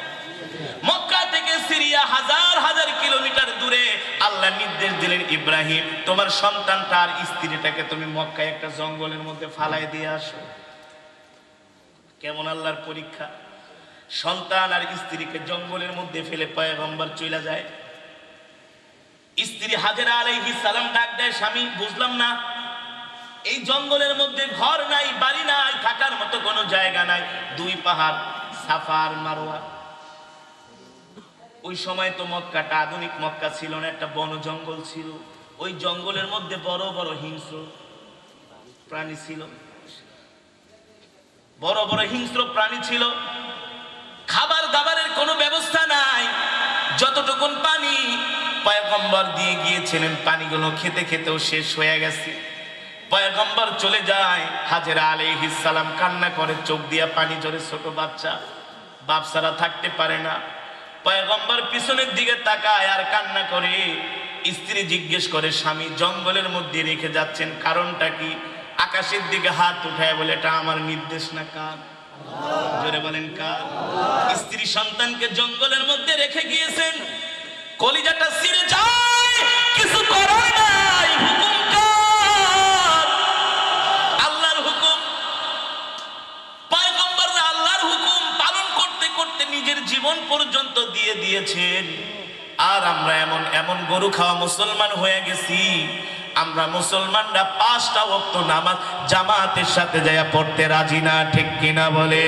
মক্কা থেকে সিরিয়া হাজার হাজার কিলোমিটার দূরে। আল্লাহ নির্দেশ দিলেন, ইব্রাহিম তোমার সন্তানটা আর স্ত্রীটাকে তুমি মক্কায় একটা জঙ্গলের মধ্যে ফালাই দিয়ে আসো। কেমন আল্লাহর পরীক্ষা! সন্তান আর স্ত্রীকে জঙ্গলের মধ্যে ফেলে পয়গম্বর চলে যায়। স্ত্রী হাজেরা আলাইহিস সালাম ডাক দেয়, স্বামী বুঝলাম না, এই জঙ্গলের মধ্যে ঘর নাই, বাড়ি নাই, থাকার মতো কোনো জায়গা নাই, দুই পাহাড় সাফা আর মারওয়া। ওই সময় তো মক্কাটা আধুনিক মক্কা ছিল না, একটা বন জঙ্গল ছিল। ওই জঙ্গলের মধ্যে বড় বড় হিংস্র প্রাণী ছিল, বড় বড় হিংস্র প্রাণী ছিল। খাবার দাবারের কোনো ব্যবস্থা নাই। যতটুকুন পানি পয়গম্বর দিয়ে গিয়েছিলেন, পানিগুলো খেতে খেতেও শেষ হয়ে গেছে। পয়গম্বর চলে যায়, হাজেরা আলাইহিস সালাম কান্না করে, চোখ দিয়া পানি ঝরে। ছোট বাচ্চা, বাপ ছাড়া থাকতে পারে না। পয়গম্বর পিছনের দিকে তাকায় আর কান্না করে। স্ত্রী জিজ্ঞেস করে, স্বামী জঙ্গলের মধ্যে রেখে যাচ্ছেন, কারণটা কি? আকাশের দিকে হাত উঠায় বলে, এটা আমার নির্দেশ না। কার? জোরে বলেন কার? স্ত্রী সন্তানকে জঙ্গলের মধ্যে রেখে গিয়েছেন। কলিজাটা ছিঁড়ে যায়, কিছু করার নাই। হুকুম কার? আল্লাহর হুকুম। পয়গম্বররা আল্লাহর হুকুম পালন করতে করতে নিজের জীবন পর্যন্ত দিয়ে দিয়েছেন। আর আমরা এমন এমন গরু খাওয়া মুসলমান হয়ে গেছি। আমরা মুসলমানরা 5টা ওয়াক্ত নামাজ জামাতের সাথে যায় পড়তে রাজি না, ঠিক কিনা বলে?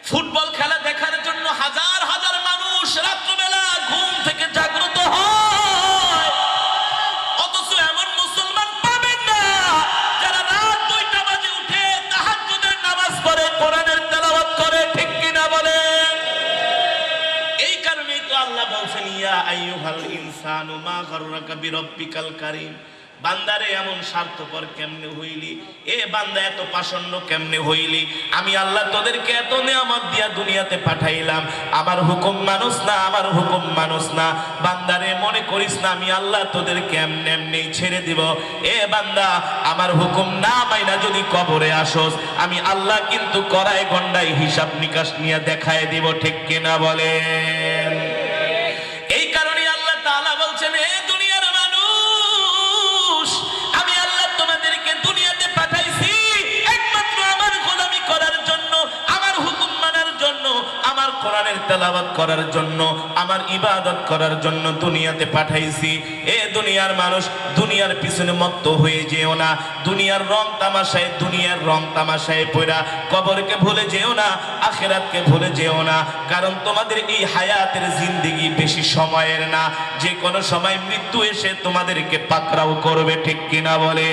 ফুটবল খেলা দেখার জন্য হাজার হাজার মানুষ রাত্রিবেলা ঘুম থেকে জাগ্রত হয়, অথচ এমন মুসলমান পাবেন না যারা রাত 2টা বাজে উঠে তাহাজ্জুদের নামাজ পড়ে, কোরআনের তেলাওয়াত করে, ঠিক কিনা বলে? এই কারণেই তো আল্লাহ বলছেন, ইয়া আইয়ুহাল ইনসানু মা গাররাকা বিরাব্বিকাল কারীম। বান্দারে এমন স্বার্থপর কেমনে হইলি? এ বান্দা এত পাষণ্ড কেমনে হইলি? আমি আল্লাহ তোদেরকে এত নিয়ামত দিয়া দুনিয়াতে পাঠাইলাম, আমার হুকুম মানুষ না, আমার হুকুম মানুষ না। বান্দারে মনে করিস না আমি আল্লাহ তোদেরকে এমনি এমনি ছেড়ে দিব। এ বান্দা, আমার হুকুম না মাইনা যদি কবরে আসোস, আমি আল্লাহ কিন্তু কড়াই গন্ডাই হিসাব নিকাশ নিয়ে দেখায় দিব, ঠিক কিনা বলেন? এই কারণে আল্লাহ তাআলা বলছেন, এ দুনিয়ার মানুষ, আমি আল্লাহ তোমাদেরকে দুনিয়াতে পাঠাইছি একমাত্র আমার গোলামি করার জন্য, আমার হুকুম মানার জন্য, আমার কোরআনের তেলাওয়াত করার জন্য, আমার ইবাদত করার জন্য দুনিয়াতে পাঠাইছি। এ দুনিয়ার মানুষ, দুনিয়ার পিছনে মত্ত হয়ে যেও না। দুনিয়ার রং তামাশায় পড়া কবরকে ভুলে যেও না, আখিরাতকে ভুলে যেও না। কারণ তোমাদের এই হায়াতের জিন্দেগি বেশি সময়ের না, যে কোনো সময় মৃত্যু এসে তোমাদেরকে পাকড়াও করবে, ঠিক কিনা বলে?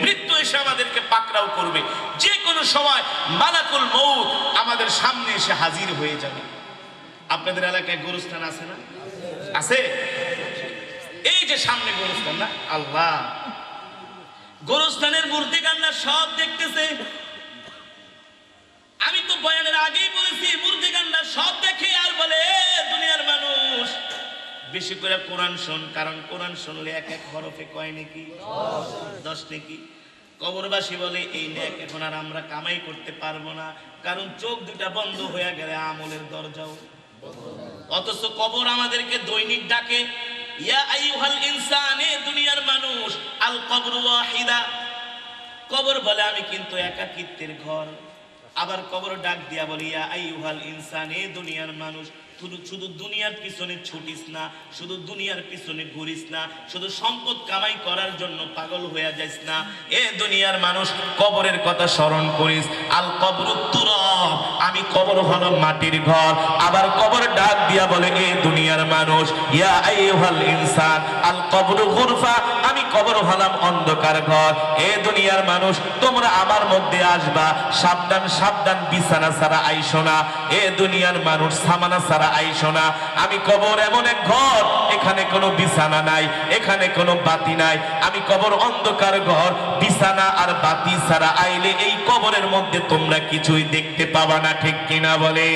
মৃত্যু এসে আমাদেরকে পাকড়াও করবে। যে কোনো সময় মালাকুল মউত আমাদের সামনে এসে হাজির হয়ে যাবে। আপনাদের এলাকায় গোরস্থান আছে না? আছে? এই যে সামনে গোরস্থান না, আল্লাহ, গোরস্থানের মূর্তি কান্না সব দেখতেছে। আমি তো বয়ানের আগেই বলেছি, মূর্তি কান্না সব দেখে আর বলে, দুনিয়ার মানুষ, বেশি করে কোরআন শোন, কারণ কোরআন শুনলে এক এক হরফে কয় নাকি 10 নাকি। কবরবাসী বলে এই নেক এখন আর আমরা কামাই করতে পারবো না, কারণ চোখ দুটা বন্ধ হয়ে গেলে আমলের দরজাও। অথচ কবর আমাদেরকে দৈনিক ডাকে, ইয়া আইয়ুহাল ইনসানে, দুনিয়ার মানুষ, আল কবরু ওয়াহিদা। কবর বলে আমি কিন্তু একাকিত্বের ঘর। আবার কবর ডাক দিয়া বলি, ইয়া আইয়ুহাল ইনসানে, দুনিয়ার মানুষ, শুধু দুনিয়ার পিছনে ছুটিস না, শুধু দুনিয়ার পিছনে ঘুরিস না, শুধু সম্পদ কামাই করার জন্য পাগল হয়ে যাইস না। এ দুনিয়ার মানুষ, কবরের কথা স্মরণ করিস। আল কবরুত তুরাব, আমি কবর হলো মাটির ঘর। আবার কবর ডাক দিয়া বলে, এ দুনিয়ার মানুষ, ইয়া আইয়ুহাল ইনসান, আল কবরু গুরফা, আমি কবর হলাম অন্ধকার ঘর। এ দুনিয়ার মানুষ, তোমরা আমার মধ্যে আসবা, সাবধান সাবধান, বিছানা ছাড়া আইসো না। এ দুনিয়ার মানুষ, সামানা ছাড়া আইসো না। আমি কবর এমন এক ঘর, এখানে কোনো বিছানা নাই, এখানে কোনো বাতি নাই। আমি কবর অন্ধকার ঘর, বিছানা আর বাতি ছাড়া আইলে এই কবরের মধ্যে তোমরা কিছুই দেখতে পাবা না, ঠিক কিনা বলে।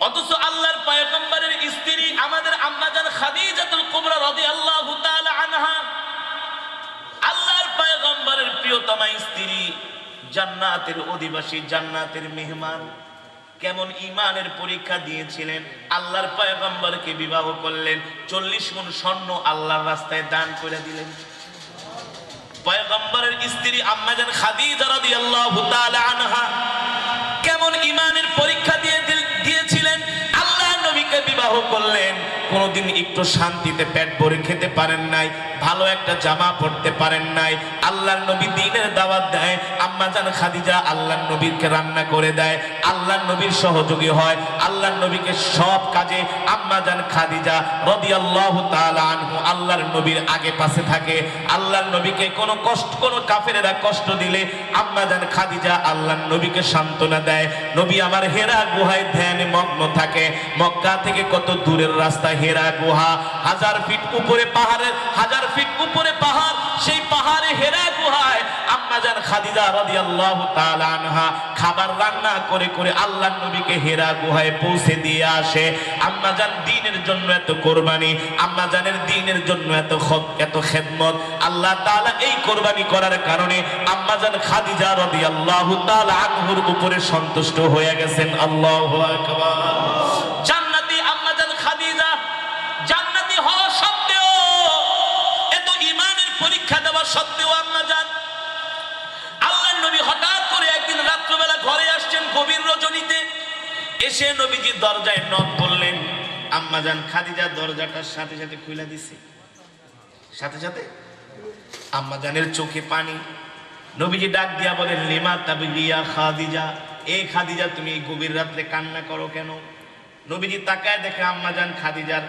অথচ আল্লাহর পয়গম্বরের স্ত্রী আমাদের আম্মা জান খাদিজাতুল কুবরা রাদিয়াল্লাহু তাআলা আনহা, আল্লাহর পয়গম্বরের প্রিয়তমা স্ত্রী, জান্নাতের অধিবাসী, জান্নাতের মেহমান, কেমন ঈমানের পরীক্ষা দিয়েছিলেন। আল্লাহর পয়গম্বরকে বিবাহ করলেন, 40 মণ স্বর্ণ আল্লাহর রাস্তায় দান করে দিলেন। পয়গম্বরের স্ত্রী আম্মা জান খাদিজা রাদিয়াল্লাহু তাআলা আনহা কেমন ঈমানের পরীক্ষা দিয়েছিলেন। আল্লাহ নবীকে বিবাহ করলেন, কোনদিন একটু শান্তিতে পেট ভরে খেতে পারেন নাই, ভালো একটা জামা পরতে পারেন নাই। আল্লাহর নবী দ্বীনের দাওয়াত দেয়, আম্মা জান খাদিজা আল্লাহর নবীকে রান্না করে দেয়, আল্লাহর নবীর সহযোগী হয়, আল্লাহর নবীকে সব কাজে আম্মা জান খাদিজা রাদিয়াল্লাহু তাআলা আনহু আল্লাহর নবীর আগে পাশে থাকে। আল্লাহর নবীকে কোনো কাফেরেরা কষ্ট দিলে আম্মা জান খাদিজা আল্লাহর নবীকে সান্ত্বনা দেয়। নবী আমার হেরা গুহায় ধ্যানে মগ্ন থাকে। মক্কা থেকে কত দূরের রাস্তা হেরা গুহা, 1000 ফিট উপরে পাহাড়ের, 1000 ফিট উপরে পাহাড়, সেই পাহাড়ে হেরা গুহায় আম্মা জান খাদিজা রাদিয়াল্লাহু তাআলা আনহা খাবার রান্না করে করে আল্লাহর নবীকে হেরা গুহায় পৌঁছে দিয়ে আসে। আম্মা জান দ্বীনের জন্য এত কুরবানি, আম্মা জানের দ্বীনের জন্য এত খেদমত, আল্লাহ তাআলা এই কুরবানি করার কারণে আম্মা জান খাদিজা রাদিয়াল্লাহু তাআলা আনহুর উপরে সন্তুষ্ট হয়ে গেছেন। আল্লাহু আকবার। জান্নাতি আম্মা জান খাদিজা, জান্নাতি হওয়া সত্ত্বেও, এত ঈমানের পরীক্ষা দেওয়া সত্ত্বেও আম্মা জান, আল্লাহর নবী হঠাৎ করে একদিন রাত্রিবেলা ঘরে আসছেন গভীর রজনীতে, এসে নবীজির দরজায় নক করলেন। আম্মা জান খাদিজা দরজাটার সাথে সাথে খুলে দিছে, সাথে সাথে আম্মা জানের চোখে পানি। নবীজি ডাক দিয়া বলেন, লিমা তাবগিয়া খাদিজা, এই খাদিজা তুমি এই গভীর রাত্রে কান্না করো কেন? নবীজি তাকায় দেখে আম্মা জান খাদিজার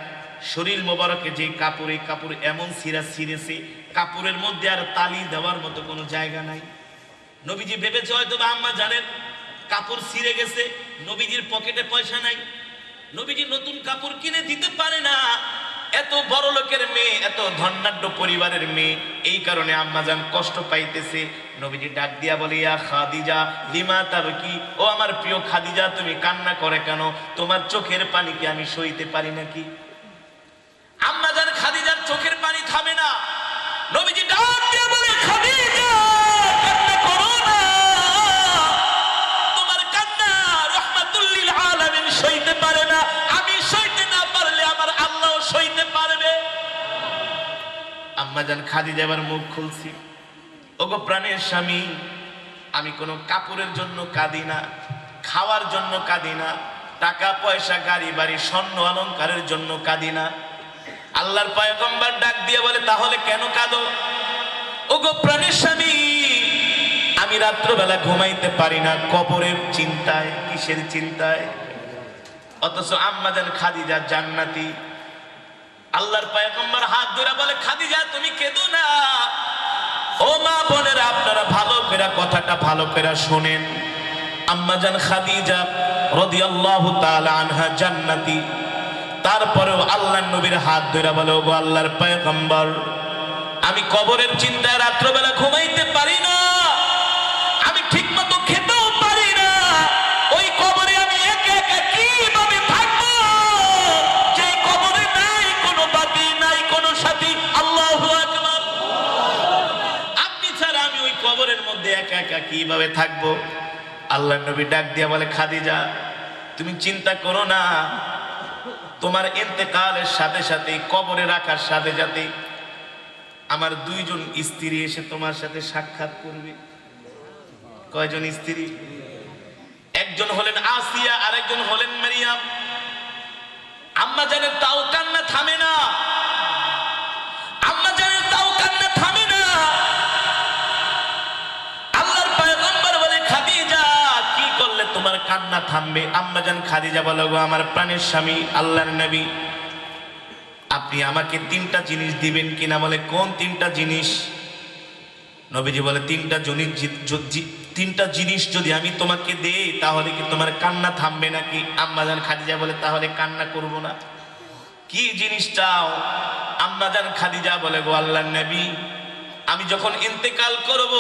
শরীর মোবারকে যে কাপড়, এই কাপড় এমন ছিঁড়েছে, কাপড়ের মধ্যে আর তালি দেওয়ার মতো কোনো জায়গা নাই। নবীজি ভেবেছে হয়তো আম্মা জানের কাপড় ছিঁড়ে গেছে, নবীজির পকেটে পয়সা নাই, নবীজি নতুন কাপড় কিনে দিতে পারে না। এত বড় লোকের মেয়ে, এত ধনাঢ্য পরিবারের মেয়ে, এই কারণে আম্মা জান কষ্ট পাইতেছে। নবীজি ডাক দিয়া বলে, ইয়া খাদিজা লিমা তাবকি, ও আমার প্রিয় খাদিজা তুমি কান্না করে কেন? তোমার চোখের পানি কি আমি সইতে পারি নাকি? আম্মা জান খাদিজার চোখের পানি থামে না। নবীজি ডাক দিয়া বলে, খাদিজা কান্না করো না, তোমার কান্না রাহমাতুল লিল আলামিন সইতে পারে না, আমি সইতে না পারলে আমার আল্লাহ সইতে পারবে। আম্মা জান খাদিজা এবার মুখ খুলছি, ওগো প্রাণের স্বামী, আমি কোনো কাপড়ের জন্য কাঁদি না, খাওয়ার জন্য কাঁদি না, টাকা পয়সা গাড়ি বাড়ি স্বর্ণ অলংকারের জন্য কাঁদি না। আল্লাহর পয়গম্বর ডাক দিয়ে বলে, তাহলে কেন কাঁদো? ওগো প্রাণের স্বামী, আমি রাত্রবেলা ঘুমাইতে পারি না কবরের চিন্তায়। কিসের চিন্তায়? অথচ আম্মা জান খাদিজা জান্নাতি। আল্লাহর পয়গম্বর হাত ধরে বলে, খাদিজা তুমি কেঁদো না। ও মা বোনেরা, আপনারা ভালো করে কথাটা ভালো করে শুনেন। আম্মা জান খাদিজা রাদিয়াল্লাহু তাআলা আনহা জান্নাতি, তারপরেও আল্লাহর নবীর হাত ধরে বলে, ওগো আল্লাহর পয়গম্বর, আমি কবরের চিন্তায় রাত্রবেলা ঘুমাইতে পারি না, আমি ঠিকমতো খেতেও পারি না, ওই কবরে আমি একা একা কিভাবে থাকবো? কবরের মধ্যে একা একা কিভাবে থাকবো? আল্লাহর নবী ডাক দিয়া বলে, খাদিজা তুমি চিন্তা করো না, তোমার ইন্তেকালের সাথে সাথে কবরে রাখার সাথে সাথে আমার দুইজন স্ত্রী এসে তোমার সাথে সাক্ষাৎ করবে। কয়জন স্ত্রী? একজন হলেন আসিয়া, আরেকজন হলেন মারিয়াম। আম্মা জানের তাও কান্না থামে না, আম্মা জানের তাও কান্না থামে না। আল্লাহর পয়গম্বর বলে, খাদিজা কি করলে তোমার কান্না থামবে? আম্মা জান খাদিজা বলে, গো আমার প্রাণের স্বামী আল্লাহর নবী, আপনি আমাকে তিনটা জিনিস দিবেন কিনা? বলে, কোন তিনটা জিনিস? নবীজি বলে, তিনটা জিনিস যদি আমি তোমাকে দেই তাহলে কি তোমার কান্না থামবে নাকি? আম্মা জান খাদিজা বলে, তাহলে কান্না করব না। কি জিনিস চাও? আম্মা জান খাদিজা বলে, গো আল্লাহর নবী, আমি যখন ইন্তেকাল করব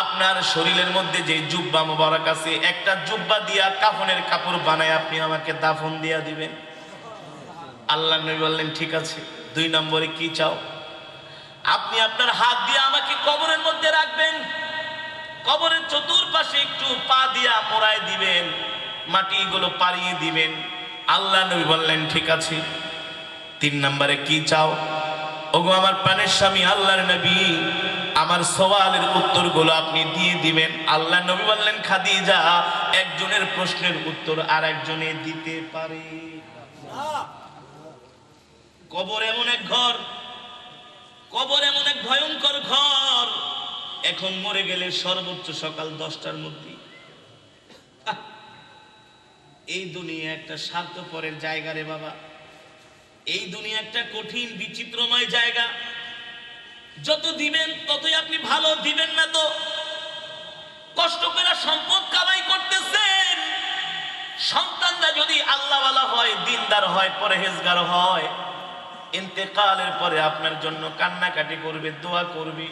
আপনার শরীরের মধ্যে যে জুব্বা মোবারক আছে, একটা জুব্বা দিয়া কাফনের কাপড় বানায় আপনি আমাকে দাফন দিয়া দিবেন। আল্লাহর নবী বললেন, ঠিক আছে। 2 নম্বরে কি চাও? আপনি আপনার হাত দিয়ে আমাকে কবরের মধ্যে রাখবেন, কবরের চতুর্পাশে একটু পা দিয়া মোড়ায় দিবেন, মাটিগুলো পাড়িয়ে দিবেন। আল্লাহ নবী বললেন, ঠিক আছে। 3 নম্বরে কি চাও? ওগো আমার প্রাণের স্বামী আল্লাহর নবী, আমার সওয়ালের উত্তরগুলো আপনি দিয়ে দিবেন। আল্লাহ নবী বললেন, খাদিজা একজনের প্রশ্নের উত্তর আর একজনে দিতে পারে। কবর এমন এক ঘর, কবর এমন এক ভয়ঙ্কর ঘর, এখন মরে গেলে সর্বোচ্চ সকাল 10টার মধ্যে। এই দুনিয়া একটা স্বার্থপরের জায়গা রে বাবা, এই দুনিয়া একটা কঠিন বিচিত্রময় জায়গা। যত দিবেন ততই আপনি ভালো, দিবেন না তো কষ্ট করে সম্পদ কামাই করতেছেন, সন্তানরা যদি আল্লাহওয়ালা হয়, দিনদার হয়, পরহেজগার হয়, ইন্তেকালের পরে আপনার জন্য কান্নাকাটি করবে, দোয়া করবে।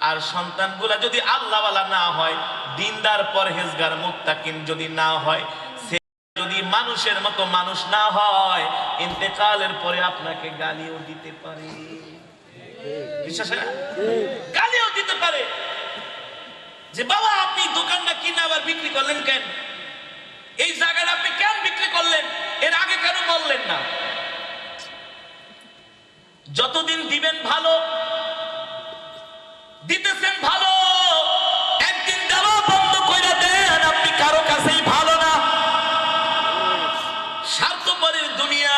আর সন্তানগুলা যদি আল্লাহওয়ালা না হয়, দিনদার পরহেজগার মুত্তাকিন যদি না হয়, সে যদি মানুষের মতো মানুষ না হয়, ইন্তেকালের পরে আপনাকে গালিও দিতে পারে। বিশ্বাস হয় না? গালিও দিতে পারে যে বাবা আপনি দোকানটা কিনে আবার বিক্রি করলেন কেন? এই জায়গাটা আপনি কেন বিক্রি করলেন? এর আগে কেন বললেন না? যতদিন দিবেন ভালো, দিতেছেন ভালো, একদিন দেওয়া বন্ধ করে দেন, আপনি কারো কাছেই ভালো না। স্বার্থপরের দুনিয়া,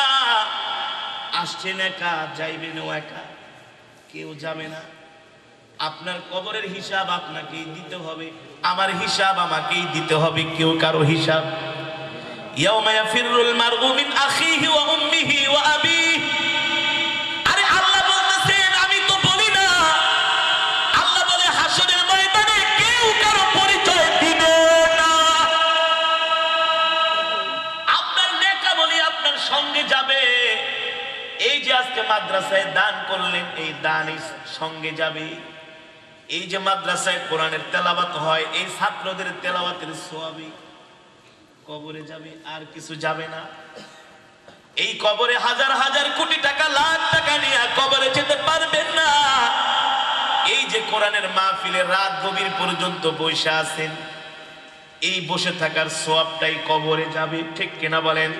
আসছেন একা, যাইবেনও একা, কেউ যাবে না। আপনার কবরের হিসাব আপনাকেই দিতে হবে, আমার হিসাব আমাকেই দিতে হবে, কেউ কারো হিসাব। ইয়াউমা ইয়াফিরুল মারউ মিন আখিহি ওয়া উম্মিহি ওয়া আবিহি। আরে আল্লাহ বলতেছেন, আমি তো বলি না, আল্লাহ বলে হাসরের ময়দানে কেউ কারো পরিচয় দিবে না। আপনার নেকামলি আপনার সঙ্গে যাবে। এই যে আজকে মাদ্রাসায় দান করলেন, এই দানই সঙ্গে যাবে। এই যে মাদ্রাসায় কোরআনের তেলাওয়াত হয়, এই ছাত্রদের তেলাওয়াতের সওয়াবই কবরে যাবে, আর কিছু যাবে না। এই কবরে হাজার হাজার কোটি টাকা, লাখ টাকা নিয়ে কবরে যেতে পারবেন না। এই যে কোরআনের মাহফিলে রাত গভীর পর্যন্ত বসে আছেন, এই বসে থাকার সওয়াবটাই কবরে যাবে। ঠিক কিনা বলেন?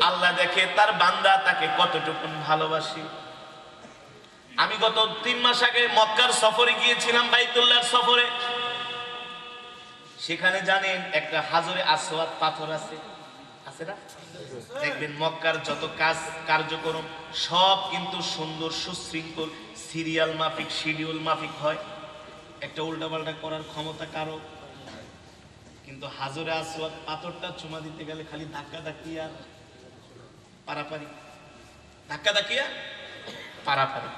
আল্লাহ দেখে তার বান্দা তাকে কতটুকু ভালোবাসে। আমি গত 3 মাস আগে মক্কার সফরে গিয়েছিলাম, বাইতুল্লাহর সফরে। সেখানে জানেন একটা হাজরে আসওয়াদ পাথর আছে, আছে না? দেখবেন মক্কার যত কাজ কার্যক্রম সব কিন্তু সুন্দর সুশৃঙ্খল সিরিয়াল মাফিক, শিডিউল মাফিক হয়। একটা উল্টাপাল্টা করার ক্ষমতা কারো। কিন্তু হাজরে আসওয়াদ পাথরটা চুমা দিতে গেলে খালি ধাক্কা ধাক্কি আর পারাপারি, ধাক্কা ধাক্কি আর পারাপারি।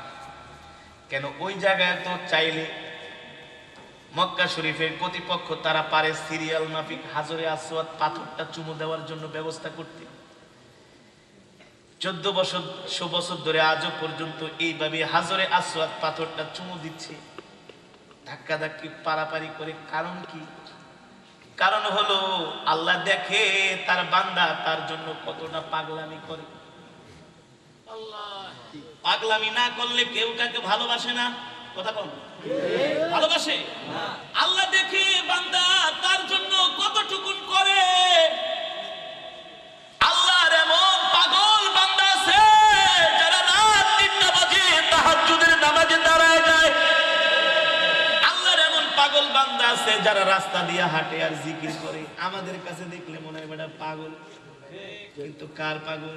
কেন? ওই জায়গায় তো চাইলে মক্কা শরীফের কর্তৃপক্ষ তারা পারে সিরিয়াল মাফিক হাজরে আসওয়াদ পাথরটা চুমু দেওয়ার জন্য ব্যবস্থা করতে। 1400 বছর ধরে আজও পর্যন্ত এইভাবে হাজরে আসওয়াদ পাথরটা চুমু দিচ্ছে, ধাক্কা ধাক্কি পারাপারি করে। কারণ কি? কারণ হলো আল্লাহ দেখে তার বান্দা তার জন্য কতটা পাগলামি করে। পাগলামি না করলে কেউ কাকে ভালোবাসে না। কথা বল, ভালোবাসে? পাগল বান্দা আছে যারা রাস্তা দিয়ে হাঁটে আর জিকির করে, আমাদের কাছে দেখলে মনে হয় বেটা পাগল, কিন্তু কার পাগল?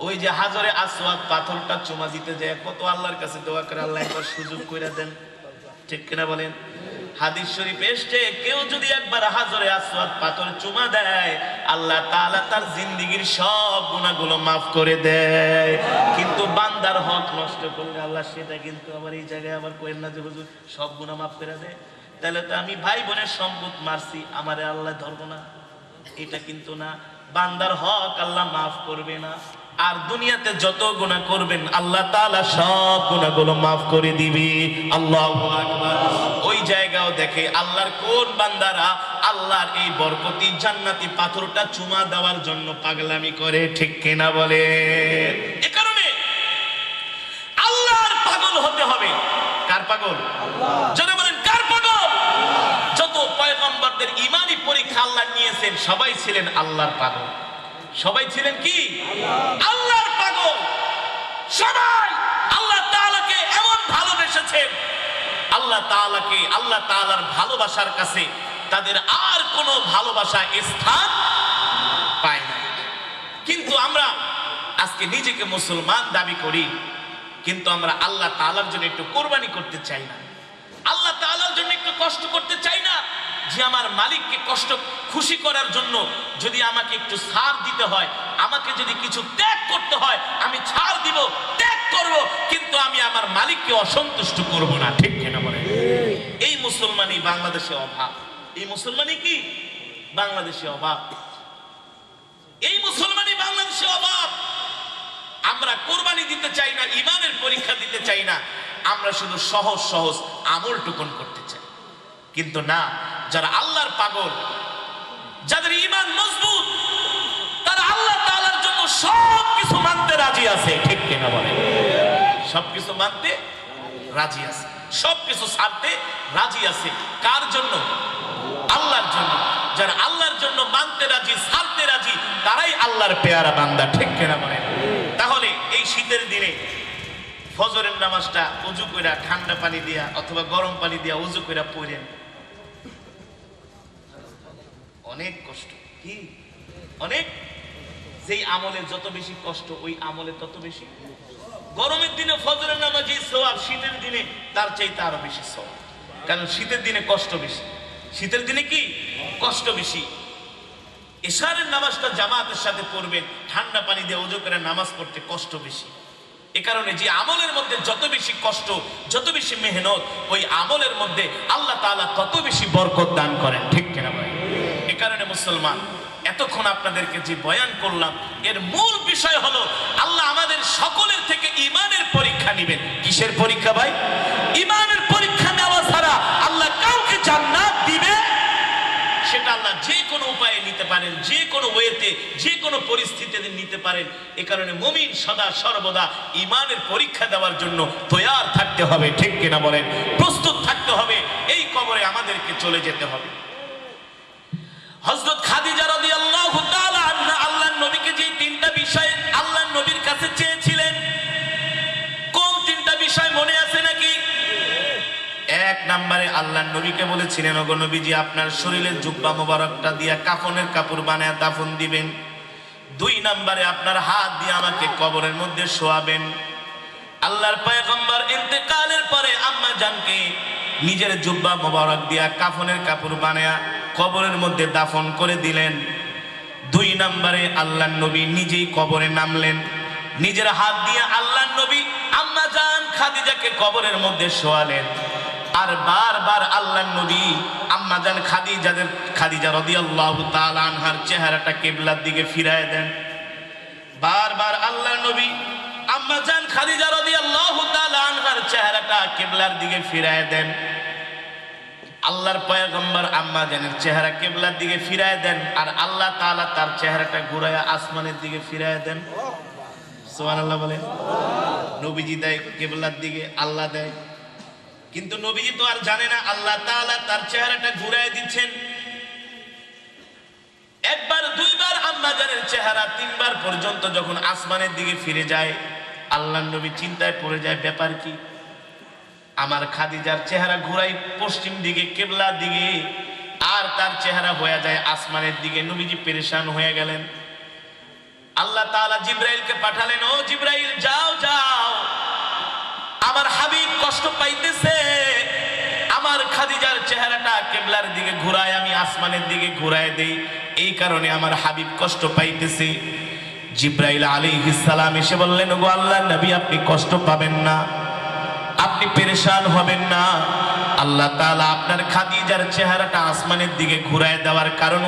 ওই যে হাজরে আসওয়াদ পাথরটা চুমা দিতে যায়, কত আল্লাহর কাছে দোয়া করে, আল্লাহ একবার সুযোগ করে দেন, ঠিক কিনা বলেন? হাদিস শরীফ এসছে, কেউ যদি একবার হাজরে আসওয়াদ পাথর চুমা দেয়, আল্লাহ তাআলা তার জিন্দেগীর সব গুনাহগুলো মাফ করে দেয়। কিন্তু বান্দার হক নষ্ট করলে আল্লাহ সেটা কিন্তু আবার এই জায়গায় আবার কইেন না যে হুজুর সব গুনাহ মাফ করে দেয়, তাহলে তো আমি ভাই বোনের সম্পদ মারছি, আমারে আল্লাহ ধরবো না, এটা কিন্তু না। বান্দার হক আল্লাহ মাফ করবে না, আর দুনিয়াতে যত গুনাহ করবেন আল্লাহ তাআলা সব গুনাহগুলো মাফ করে দিবে। আল্লাহু আকবার। ওই জায়গাও দেখে আল্লাহর কোন বান্দারা আল্লাহর এই বরকতি জান্নাতি পাথরটা চুমা দেওয়ার জন্য পাগলামি করে, ঠিক কিনা বলে? এ কারণে আল্লাহর পাগল হতে হবে। কার পাগল? আল্লাহ। যারা বলেন কার পাগল? যত পয়গম্বরদের ঈমানি পরীক্ষা আল্লাহ নিয়েছেন সবাই ছিলেন আল্লাহর পাগল। সবাই ছিলেন কি? আল্লাহর পাগল। সবাই আল্লাহ তাআলাকে এমন ভালোবেসেছেন, আল্লাহ তাআলাকে, আল্লাহ তাআলার ভালোবাসার কাছে তাদের আর কোনো ভালোবাসা স্থান পায় না। কিন্তু আমরা আজকে নিজেকে মুসলমান দাবি করি, কিন্তু আমরা আল্লাহ তাআলার জন্য একটু কোরবানি করতে চাই না, আল্লাহ তাআলার জন্য একটু কষ্ট করতে চাই না, যে আমার মালিককে কষ্ট খুশি করার জন্য যদি আমাকে একটু ছাড় দিতে হয়, আমাকে যদি কিছু ত্যাগ করতে হয় আমি ছাড় দিব, ত্যাগ করব, কিন্তু আমি আমার মালিককে অসন্তুষ্ট করব না, ঠিক কিনা বলেন? এই মুসলমানই বাংলাদেশে অভাব। এই মুসলমানই কি বাংলাদেশে অভাব? এই মুসলমানই বাংলাদেশে অভাব। আমরা কোরবানি দিতে চাই না, ঈমানের পরীক্ষা দিতে চাই না, আমরা শুধু সহজ সহজ আমল টুকুন করতে চাই। কিন্তু না, যারা আল্লাহর পাগল, যাদের ঈমান মজবুত, তারা আল্লাহ তাআলার জন্য সবকিছু মানতে রাজি আছে, ঠিক কিনা বলেন? সবকিছু মানতে রাজি আছে, সবকিছু ছাড়তে রাজি আছে। কার জন্য? আল্লাহর জন্য। যারা আল্লাহর জন্য মানতে রাজি, ছাড়তে রাজি, তারাই আল্লাহর পেয়ারা বান্দা, ঠিক কিনা বলেন? তাহলে এই শীতের দিনে ফজরের নামাজটা ওযু কইরা ঠান্ডা পানি দিয়া অথবা গরম পানি দিয়া ওযু কইরা পড়েন, অনেক কষ্ট। কি অনেক? যেই আমলে যত বেশি কষ্ট ওই আমলে তত বেশি। গরমের দিনে ফজরের নামাজে সওয়াব, শীতের দিনে তার চাইতে আরো বেশি সওয়াব, কারণ শীতের দিনে কষ্ট বেশি। শীতের দিনে কি কষ্ট বেশি। এশারের নামাজটা জামাতের সাথে পড়বেন, ঠান্ডা পানি দিয়ে ওযু করে নামাজ পড়তে কষ্ট বেশি। এ কারণে যে আমলের মধ্যে যত বেশি কষ্ট, যত বেশি মেহনত, ওই আমলের মধ্যে আল্লাহ তাআলা তত বেশি বরকত দান করেন, ঠিক কিনা ভাই? এ কারণে মুসলমান, এতক্ষণ আপনাদেরকে যে বয়ান করলাম এর মূল বিষয় হলো আল্লাহ আমাদের সকলের থেকে ঈমানের পরীক্ষা নেবেন। কিসের পরীক্ষা ভাই? ঈমানের পরীক্ষা নেওয়া ছাড়া আল্লাহ কাউকে জান্নাত দিবে সেটা আল্লাহ যে কোনো উপায়ে নিতে পারেন, যে কোনো ওয়েতে, যে কোনো পরিস্থিতিতে নিতে পারেন। এ কারণে মুমিন সদা সর্বদা ঈমানের পরীক্ষা দেওয়ার জন্য তৈয়ার থাকতে হবে, ঠিক কিনা বলেন? প্রস্তুত থাকতে হবে। এই কবরে আমাদেরকে চলে যেতে হবে। হযরত খাদিজা রাদিয়াল্লাহু তাআলা আনহা আল্লাহর নবীকে যে তিনটা বিষয় আল্লাহর নবীর কাছে চেয়েছিলেন, কোন তিনটা বিষয় মনে আছে নাকি? এক নম্বরে আল্লাহর নবীকে বলেছিলেন, ওগো নবীজি আপনার শরীরের জুব্বা মোবারকটা দিয়া কাফনের কাপড় বানায় দাফন দিবেন। দুই নম্বরে আপনার হাত দিয়ে আমাকে কবরের মধ্যে শোয়াবেন। আল্লাহর পয়গম্বর ইন্তেকালের পরে আম্মা জানকে নিজের জুব্বা মোবারক দিয়া কাফনের কাপড় বানায়া কবরের মধ্যে দাফন করে দিলেন। দুই নম্বরে আল্লাহর নবী নিজেই কবরে নামলেন, নিজের হাত দিয়ে আল্লাহর নবী আম্মা জান খাদিজাকে কবরের মধ্যে শোয়ালেন। আর বারবার আল্লাহর নবী আম্মা জান খাদিজা রাদিয়াল্লাহু তাআলা আনহার চেহারাটা কিবলার দিকে ফিরায় দেন। বারবার আল্লাহর নবী আম্মা জান খাদিজা রাদিয়াল্লাহু তাআলা আনহার চেহারাটা কিবলার দিকে ফিরায় দেন। আল্লাহর পয়গম্বর আম্মা জানের চেহারা কিবলার দিকে ফিরায় দেন, আর আল্লাহ তাআলা তার চেহারাটা ঘুরায়া আসমানের দিকে ফিরায় দেন। সুবহানাল্লাহ বলেন। নবীজি দেয় কিবলার দিকে, আল্লাহ দেয়, কিন্তু নবীজি তো আর জানে না আল্লাহ তাআলা তার চেহারাটা ঘুরায় দিচ্ছেন। একবার, দুইবার আম্মা জানের চেহারা, তিনবার পর্যন্ত যখন আসমানের দিকে ফিরে যায়, আল্লাহর নবী চিন্তায় পড়ে যায়, ব্যাপার কি? আমার খাদিজার চেহারা ঘুরাই পশ্চিম দিকে, কেবলার দিকে, আর তার চেহারা হয়ে যায় আসমানের দিকে। নবীজি পেরেশান হয়ে গেলেন। আল্লাহ তাআলা জিবরাইলকে পাঠালেন, ও জিবরাইল যাও যাও, আমার হাবিব কষ্ট পাইতেছে, আমার খাদিজার চেহারাটা কেবলার দিকে ঘুরায়, আমি আসমানের দিকে ঘুরায় দেই, এই কারণে আমার হাবিব কষ্ট পাইতেছে। জিবরাইল আলাইহিস সালাম এসে বললেন, ওগো আল্লাহর নবী, আপনি কষ্ট পাবেন না, আপনি পেরেশান হবেন না। আল্লাহ তাআলা আপনার খাদিজার চেহারাটা আসমানের দিকে ঘুরায় দেওয়ার কারণ